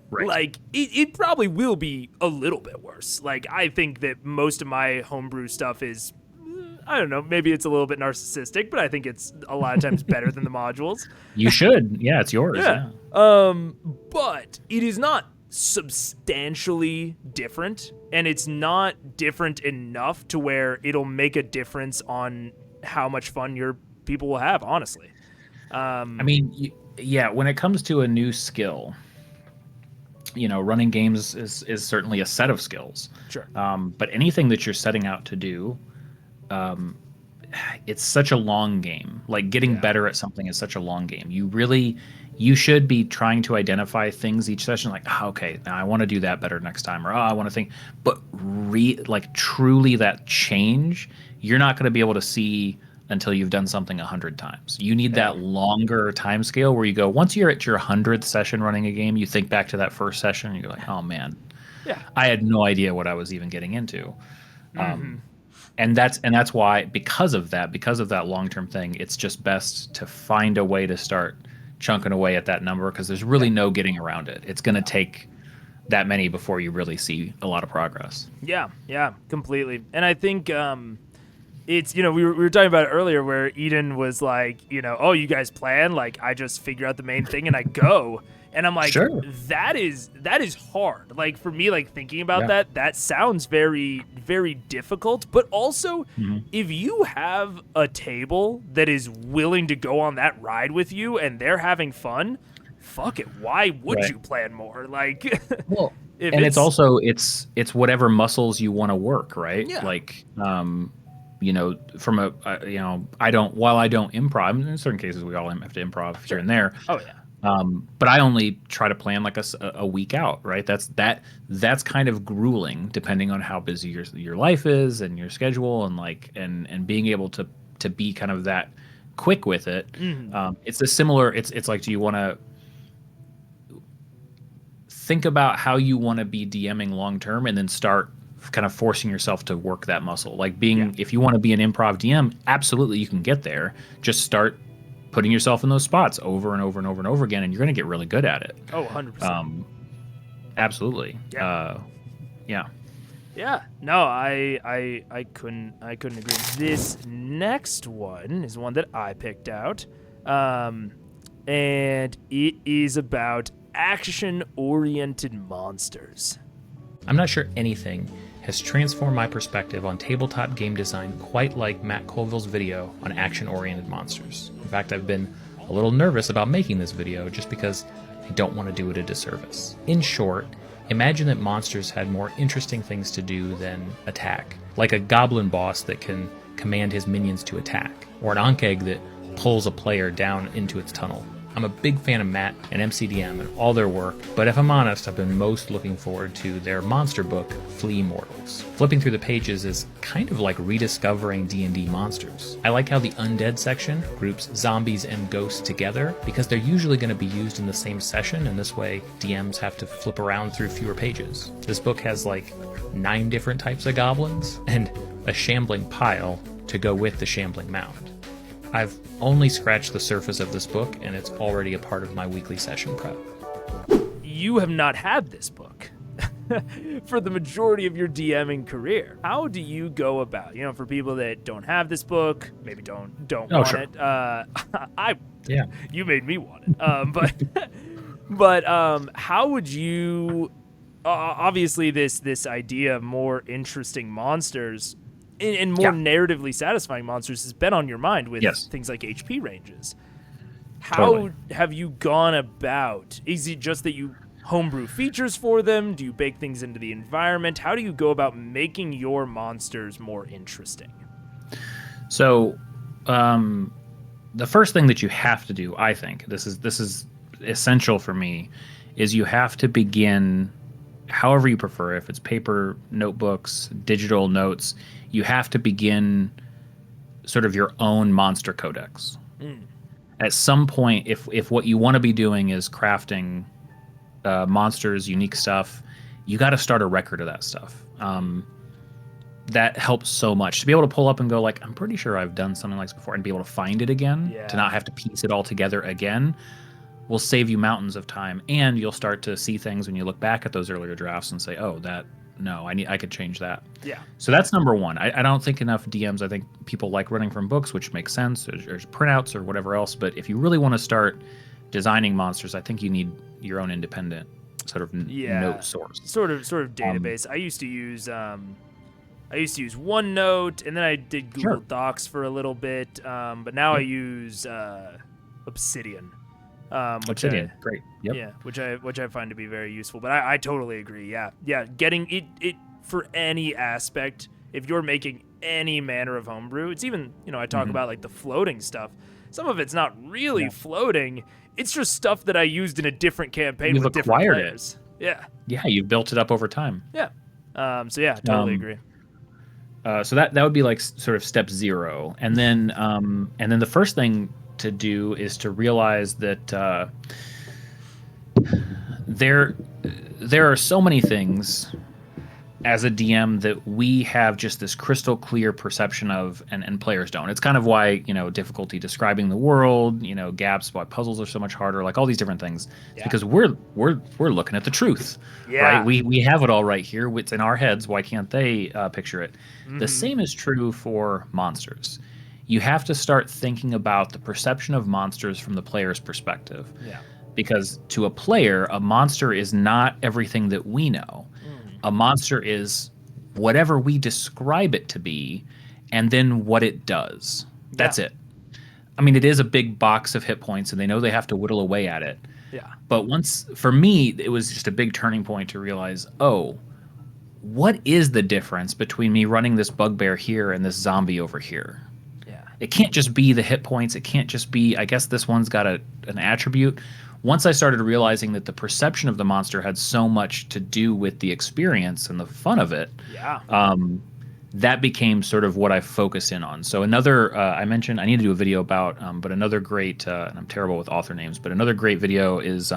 Right. Like, it probably will be a little bit worse. Like, I think that most of my homebrew stuff is, I don't know, maybe it's a little bit narcissistic, but I think it's a lot of times better than the modules. You should. Yeah, it's yours. Yeah. But it is not substantially different, and it's not different enough to where it'll make a difference on how much fun your people will have, honestly. I mean, when it comes to a new skill, you know, running games is certainly a set of skills. Sure. But anything that you're setting out to do, it's such a long game. Like, getting better at something is such a long game. You should be trying to identify things each session, like, okay, now I want to do that better next time, or I want to think. But truly that change, you're not going to be able to see until you've done something 100 times. You need that longer time scale where you go, once you're at your 100th session running a game, you think back to that first session and you're like, oh man, I had no idea what I was even getting into. And that's why, because of that long-term thing, it's just best to find a way to start chunking away at that number, because there's really no getting around it. It's going to take that many before you really see a lot of progress. Yeah, completely. And I think it's, you know, we were talking about it earlier where Eden was like, you know, oh, you guys plan? Like, I just figure out the main thing and I go. And I'm like, sure. that is hard. Like, for me, like, thinking about that sounds very, very difficult. But also, if you have a table that is willing to go on that ride with you and they're having fun, fuck it. Why would you plan more? Like, well, it's also it's whatever muscles you want to work, right? Yeah. Like, you know, from I don't improv. In certain cases, we all have to improv here and there. Oh yeah. But I only try to plan like a week out, right? That's kind of grueling, depending on how busy your life is and your schedule, and like and being able to be kind of that quick with it. It's a similar. It's like, do you want to think about how you want to be DMing long term, and then start kind of forcing yourself to work that muscle? Like, if you want to be an improv DM, absolutely you can get there. Just start putting yourself in those spots over and over and over and over again, and you're going to get really good at it. Oh, 100%. Absolutely. Yeah. No, I couldn't agree. This next one is one that I picked out, and it is about action-oriented monsters. I'm not sure anything has transformed my perspective on tabletop game design quite like Matt Colville's video on action-oriented monsters. In fact, I've been a little nervous about making this video just because I don't want to do it a disservice. In short, imagine that monsters had more interesting things to do than attack, like a goblin boss that can command his minions to attack, or an ankeg that pulls a player down into its tunnel. I'm a big fan of Matt and MCDM and all their work, but if I'm honest, I've been most looking forward to their monster book, Flea Mortals. Flipping through the pages is kind of like rediscovering D&D monsters. I like how the undead section groups zombies and ghosts together, because they're usually going to be used in the same session, and this way DMs have to flip around through fewer pages. This book has like 9 different types of goblins, and a shambling pile to go with the shambling mound. I've only scratched the surface of this book, and it's already a part of my weekly session prep. You have not had this book for the majority of your DMing career. How do you go about, for people that don't have this book, maybe don't want sure. it? Yeah. You made me want it. But how would you? Obviously, this idea of more interesting monsters and more narratively satisfying monsters has been on your mind with things like HP ranges. How have you gone about? Is it just that you homebrew features for them? Do you bake things into the environment? How do you go about making your monsters more interesting? So, the first thing that you have to do, I think, this is essential for me, is you have to begin, however you prefer, if it's paper notebooks, digital notes, you have to begin sort of your own monster codex. At some point, if what you want to be doing is crafting monsters, unique stuff, you got to start a record of that stuff. That helps so much to be able to pull up and go like, I'm pretty sure I've done something like this before, and be able to find it again, to not have to piece it all together again, will save you mountains of time. And you'll start to see things when you look back at those earlier drafts and say, oh, I could change that. Yeah. So that's number one. I don't think enough DMs, I think people like running from books, which makes sense, or printouts or whatever else. But if you really want to start designing monsters, I think you need your own independent sort of note source. Sort of database. I used to use OneNote, and then I did Google Docs for a little bit. But now I use Obsidian. Great. Yep. Yeah, which I find to be very useful. But I totally agree. Yeah, getting it for any aspect. If you're making any manner of homebrew, it's even I talk about like the floating stuff. Some of it's not really floating. It's just stuff that I used in a different campaign with different players. Yeah, you've built it up over time. Yeah. So yeah, totally agree. So that would be like sort of step 0, and then the first thing to do is to realize that there are so many things as a DM that we have just this crystal clear perception of, and players don't. It's kind of why difficulty describing the world, gaps, why puzzles are so much harder, like all these different things. It's because we're looking at the truth, right? We have it all right here. It's in our heads. Why can't they picture it? The same is true for monsters. You have to start thinking about the perception of monsters from the player's perspective. Yeah. Because to a player, a monster is not everything that we know. A monster is whatever we describe it to be, and then what it does. That's it. I mean, it is a big box of hit points, and they know they have to whittle away at it. Yeah. But for me, it was just a big turning point to realize, what is the difference between me running this bugbear here and this zombie over here? It can't just be the hit points. It can't just be, I guess this one's got an attribute. Once I started realizing that the perception of the monster had so much to do with the experience and the fun of it, that became sort of what I focused in on. So another, I mentioned, I need to do a video about, but another great, and I'm terrible with author names, but another great video is,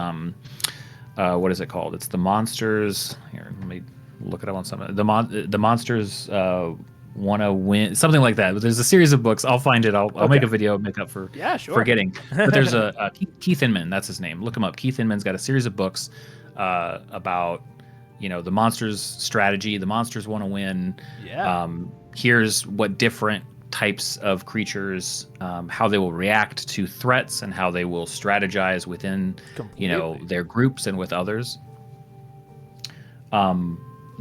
what is it called? It's The Monsters, here, let me look it up on something. The Monsters, Want to win, something like that. But there's a series of books. I'll find it. I'll make a video, make up for forgetting. But there's a Keith Inman, that's his name. Look him up. Keith Inman's got a series of books about the monsters strategy. The monsters want to win. Here's what different types of creatures, how they will react to threats, and how they will strategize within their groups and with others.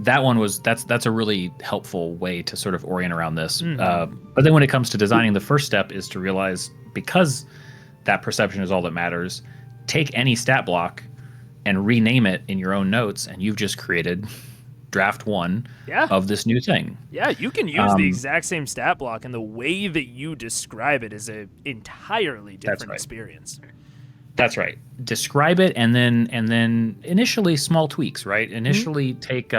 That one that's a really helpful way to sort of orient around this. But then when it comes to designing, the first step is to realize, because that perception is all that matters, take any stat block and rename it in your own notes, and you've just created draft 1 of this new thing. Yeah, you can use the exact same stat block, and the way that you describe it is an entirely different experience. That's right. Describe it, and then initially small tweaks, right? Initially take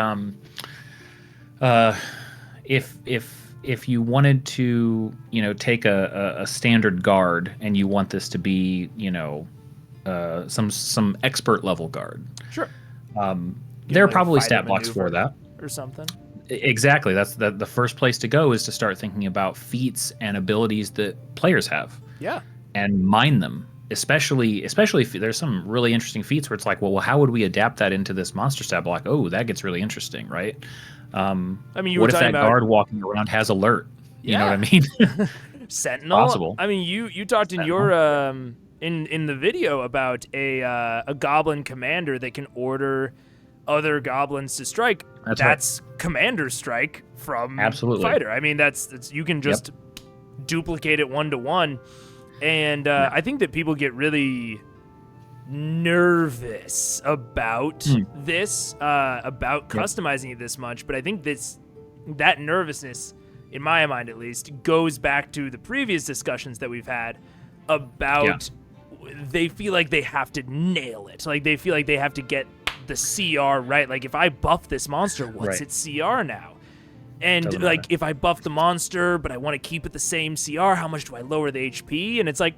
if you wanted to, take a standard guard and you want this to be, some expert level guard. Sure. There are probably stat blocks for that or something. Exactly. That's the first place to go, is to start thinking about feats and abilities that players have. Yeah. And mine them. Especially if there's some really interesting feats where it's like, well, how would we adapt that into this monster stat block? Oh, that gets really interesting, right? I mean, what if that guard walking around has alert? You know what I mean? Sentinel. Possible. I mean, you talked in your in the video about a goblin commander that can order other goblins to strike. That's right. Commander strike from fighter. I mean, that's you can just duplicate it 1-to-1. And I think that people get really nervous about this, about customizing it this much. But I think that nervousness, in my mind at least, goes back to the previous discussions that we've had about they feel like they have to nail it. Like they feel like they have to get the CR right. Like if I buff this monster, what's its CR now? And like, if I buff the monster, but I want to keep it the same CR, how much do I lower the HP? And it's like,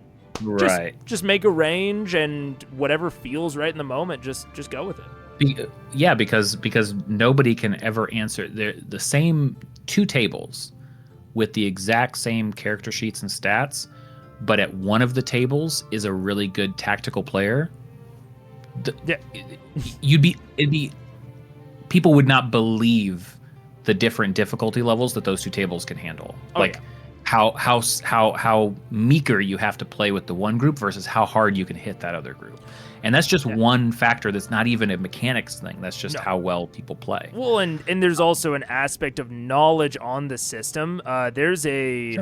just make a range, and whatever feels right in the moment, just go with it. Because nobody can ever answer the same two tables with the exact same character sheets and stats, but at one of the tables is a really good tactical player. People would not believe the different difficulty levels that those two tables can handle. How meager you have to play with the one group versus how hard you can hit that other group. And that's just one factor that's not even a mechanics thing. That's just how well people play. Well, and there's also an aspect of knowledge on the system. There's a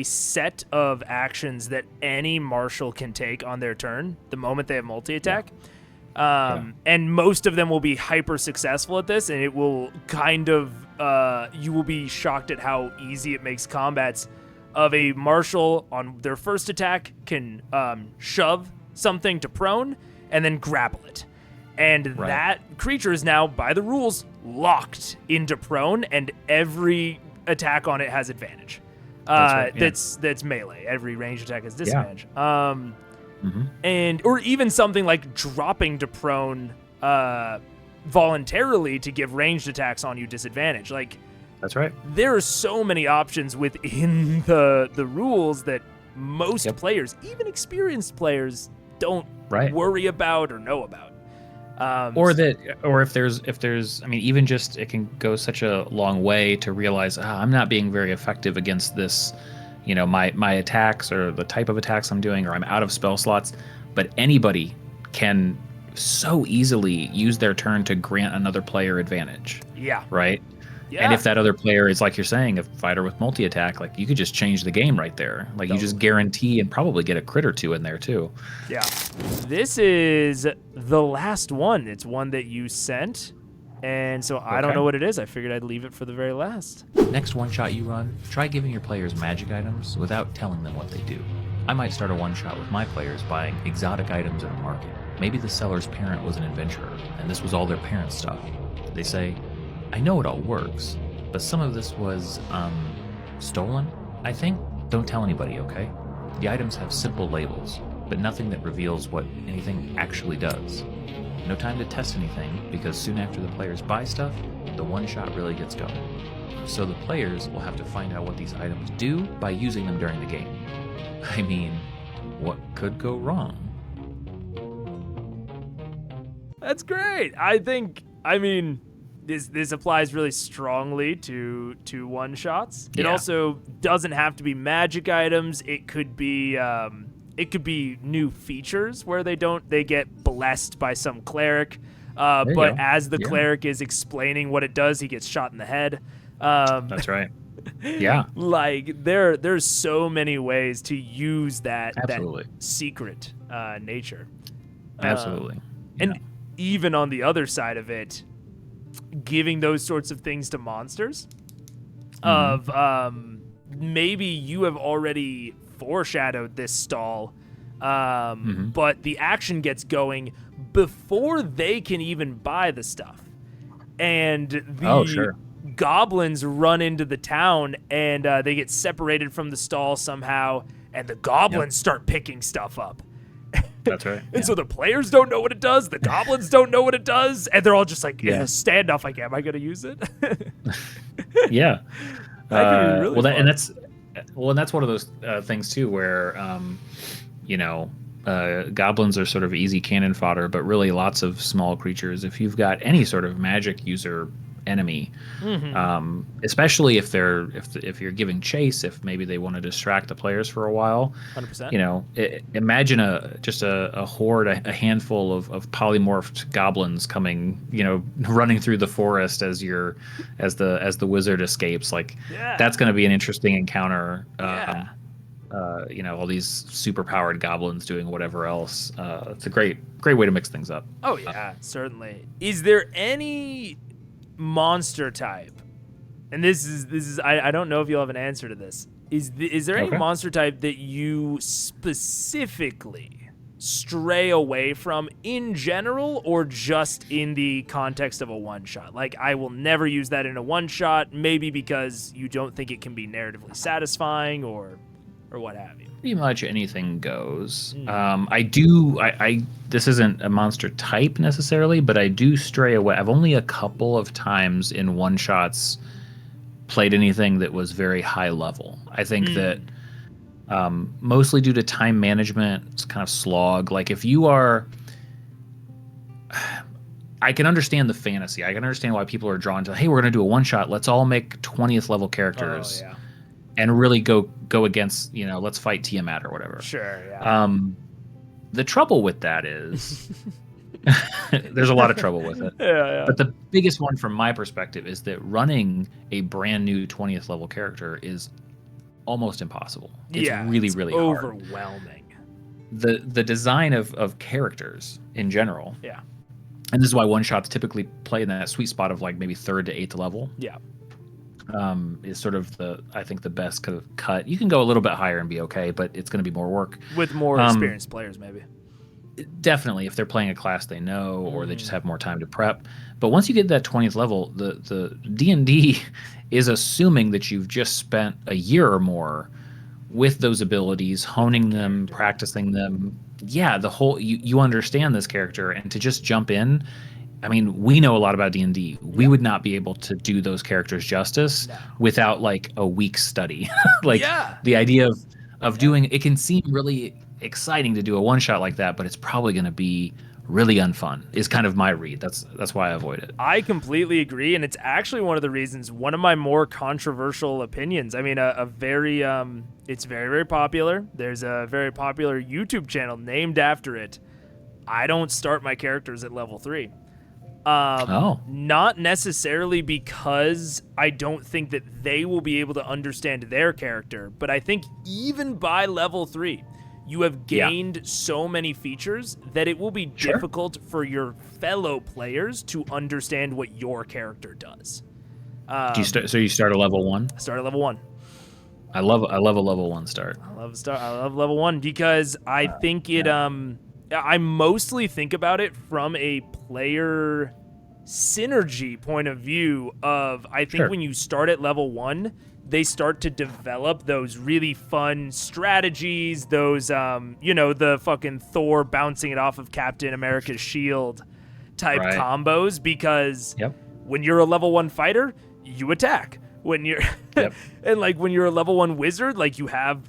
set of actions that any marshal can take on their turn the moment they have multi-attack. And most of them will be hyper successful at this, and it will kind of you will be shocked at how easy it makes combats. Of a marshal on their first attack can shove something to prone and then grapple it, and that creature is now by the rules locked into prone, and every attack on it has advantage. That's melee. Every ranged attack has disadvantage. And or even something like dropping to prone voluntarily to give ranged attacks on you disadvantage. Like, that's right. There are so many options within the rules that most players, even experienced players, don't worry about or know about. Or if there's, I mean, even just it can go such a long way to realize I'm not being very effective against this. My attacks or the type of attacks I'm doing, or I'm out of spell slots, but anybody can so easily use their turn to grant another player advantage. Yeah. Right? Yeah. And if that other player is, like you're saying, a fighter with multi-attack, like, you could just change the game right there. Like, you just guarantee and probably get a crit or two in there too. Yeah. This is the last one. It's one that you sent. And so I don't know what it is. I figured I'd leave it for the very last. Next one-shot you run, try giving your players magic items without telling them what they do. I might start a one-shot with my players buying exotic items at a market. Maybe the seller's parent was an adventurer, and this was all their parents' stuff. They say, I know it all works, but some of this was, stolen, I think? Don't tell anybody, okay? The items have simple labels, but nothing that reveals what anything actually does. No time to test anything, because soon after the players buy stuff, the one-shot really gets going. So the players will have to find out what these items do by using them during the game. I mean, what could go wrong? That's great. I mean, this applies really strongly to one-shots. It also doesn't have to be magic items. It could be new features where they get blessed by some cleric, but as the cleric is explaining what it does, he gets shot in the head. That's right. Yeah. Like, there's so many ways to use that secret nature. Absolutely. And even on the other side of it, giving those sorts of things to monsters of maybe you have already foreshadowed this stall But the action gets going before they can even buy the stuff. And the goblins run into the town, and they get separated from the stall somehow, and the goblins start picking stuff up. That's right. And so the players don't know what it does, the goblins don't know what it does, and they're all just like in a standoff, like, am I going to use it? Yeah. That could be really fun. And that's one of those things too, where goblins are sort of easy cannon fodder, but really lots of small creatures. If you've got any sort of magic user enemy, especially if you're giving chase, if maybe they want to distract the players for a while, 100%. Imagine a horde, a handful of polymorphed goblins coming, running through the forest as the wizard escapes. That's going to be an interesting encounter. All these super powered goblins doing whatever else. It's a great way to mix things up. Oh yeah, certainly. Is there any monster type, and this is I don't know if you'll have an answer to this, is there any monster type that you specifically stray away from in general, or just in the context of a one-shot? Like, I will never use that in a one-shot, maybe because you don't think it can be narratively satisfying, or what have you. Pretty much anything goes. I this isn't a monster type necessarily, but I do stray away. I've only a couple of times in one shots played anything that was very high level. I think that mostly due to time management, it's kind of slog. Like, if you are, I can understand the fantasy. I can understand why people are drawn to, hey, we're going to do a one shot. Let's all make 20th level characters. Oh, yeah. And really go against, let's fight Tiamat or whatever. Sure, yeah. The trouble with that is there's a lot of trouble with it. Yeah. But the biggest one from my perspective is that running a brand new 20th level character is almost impossible. It's really, really hard. Overwhelming. The design of characters in general. Yeah. And this is why one shots typically play in that sweet spot of like maybe 3rd to 8th level. Yeah. Is sort of I think the best kind of cut. You can go a little bit higher and be okay, but it's going to be more work. With more experienced players, maybe. Definitely, if they're playing a class they know, or they just have more time to prep. But once you get that 20th level, the D&D is assuming that you've just spent a year or more with those abilities, honing them, practicing them. Yeah, the whole you understand this character, and to just jump in. I mean, we know a lot about D&D. We would not be able to do those characters justice without like a week's study. The idea of doing it can seem really exciting to do a one shot like that, but it's probably going to be really unfun. Is kind of my read. That's why I avoid it. I completely agree, and it's actually one of the reasons. One of my more controversial opinions. I mean, it's very, very popular. There's a very popular YouTube channel named after it. I don't start my characters at level 3. Not necessarily because I don't think that they will be able to understand their character, but I think even by level 3, you have gained so many features that it will be difficult for your fellow players to understand what your character does. So you start at level 1? I start at level 1. I love a level 1 start. I love level 1 because I think it I mostly think about it from a player synergy point of view of, I think when you start at level 1, they start to develop those really fun strategies, those, the fucking Thor bouncing it off of Captain America's shield type combos, because when you're a level 1 fighter, you attack. When you're, and like when you're a level 1 wizard, like you have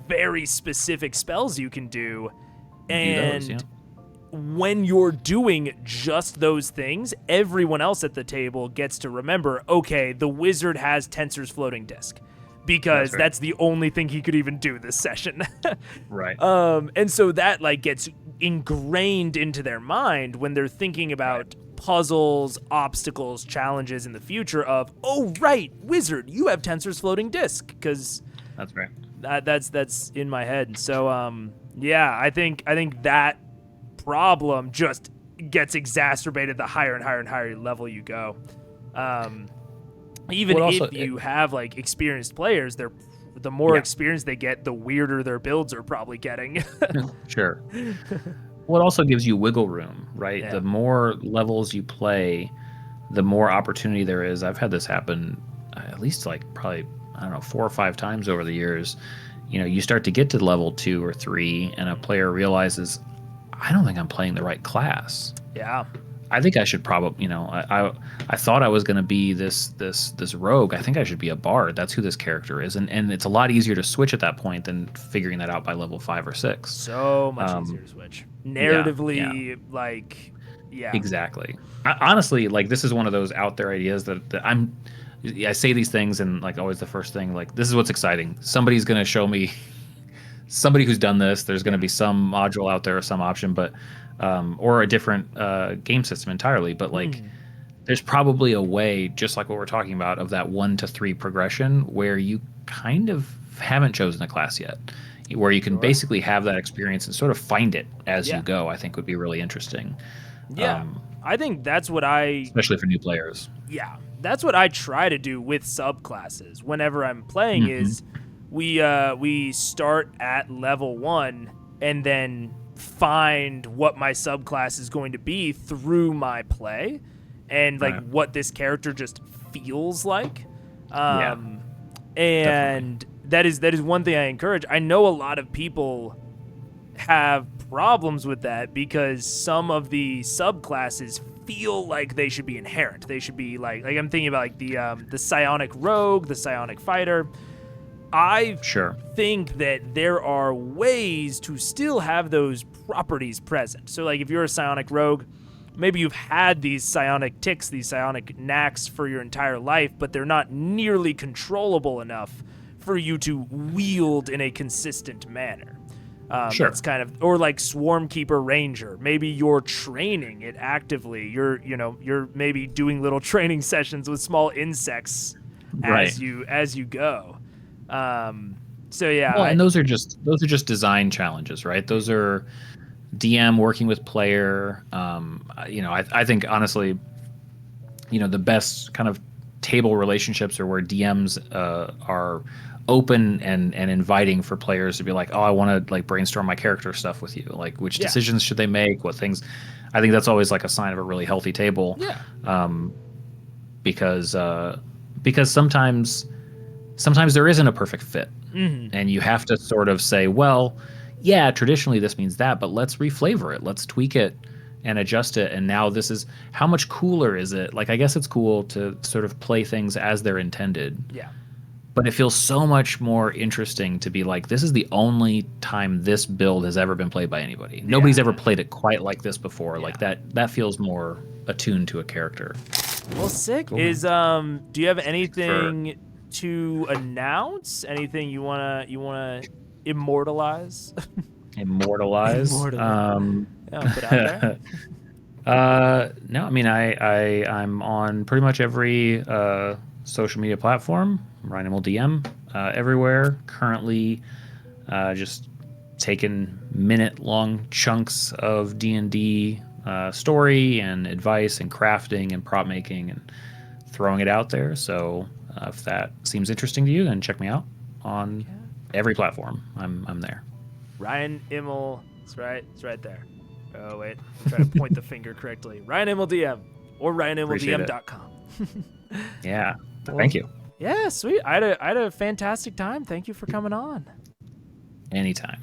very specific spells you can do. And when you're doing just those things, everyone else at the table gets to remember, okay, the wizard has Tensor's floating disc, because that's the only thing he could even do this session. And so that like gets ingrained into their mind when they're thinking about puzzles, obstacles, challenges in the future of, oh, right, wizard, you have Tensor's floating disc, because that's in my head. So, I think that problem just gets exacerbated the higher and higher and higher level you go. If you have like experienced players, they're the more Yeah. experience they get, the weirder their builds are probably getting. Sure. Well, it also gives you wiggle room, right? Yeah. The more levels you play, the more opportunity there is. I've had this happen at least like probably, I don't know, 4 or 5 times over the years. You know, you start to get to level 2 or 3 and a player realizes, I don't think I'm playing the right class. Yeah. I think I should probably, I thought I was going to be this rogue. I think I should be a bard. That's who this character is. And it's a lot easier to switch at that point than figuring that out by level 5 or 6. So much easier to switch. Narratively, yeah. Exactly. Honestly, like, this is one of those out there ideas that I say these things and like always the first thing, like, this is what's exciting. Somebody's going to show me somebody who's done this. There's going to be some module out there or some option, but or a different game system entirely. But like, there's probably a way, just like what we're talking about, of that 1 to 3 progression where you kind of haven't chosen a class yet, where you can basically have that experience and sort of find it as you go. I think would be really interesting. Yeah, I think that's what especially for new players. Yeah, that's what I try to do with subclasses whenever I'm playing. Is we start at level 1 and then find what my subclass is going to be through my play and like what this character just feels like. And that is one thing I encourage. I know a lot of people have problems with that because some of the subclasses feel like they should be inherent. They should be like I'm thinking about like the psionic rogue, the psionic fighter. I think that there are ways to still have those properties present. So like if you're a psionic rogue, maybe you've had these psionic tics, these psionic knacks for your entire life, but they're not nearly controllable enough for you to wield in a consistent manner. That's kind of, or like Swarm Keeper Ranger. Maybe you're training it actively. You're maybe doing little training sessions with small insects as you go. So yeah. Well, and those are just design challenges, right? Those are DM working with player. I think honestly, the best kind of table relationships are where DMs are open and inviting for players to be like, oh, I want to like brainstorm my character stuff with you. Like, which decisions should they make? What things? I think that's always like a sign of a really healthy table. Yeah. Because sometimes there isn't a perfect fit, and you have to sort of say, well, yeah, traditionally this means that, but let's reflavor it, let's tweak it and adjust it. And now this is, how much cooler is it? Like, I guess it's cool to sort of play things as they're intended. Yeah. But it feels so much more interesting to be like, this is the only time this build has ever been played by anybody. Nobody's ever played it quite like this before. Like that feels more attuned to a character. Well, sick. Cool. Do you have anything to announce? Anything you wanna immortalize? Immortalize. Put out there. No, I mean I'm on pretty much every social media platform. RyanImelDM everywhere. Currently, just taking minute-long chunks of D&D story and advice and crafting and prop making and throwing it out there. So if that seems interesting to you, then check me out on every platform. I'm there. RyanImel, it's right there. Oh wait, I'm trying to point the finger correctly. RyanImelDM or RyanImelDM.com. Yeah, thank you. Yeah, sweet. I had a fantastic time. Thank you for coming on. Anytime.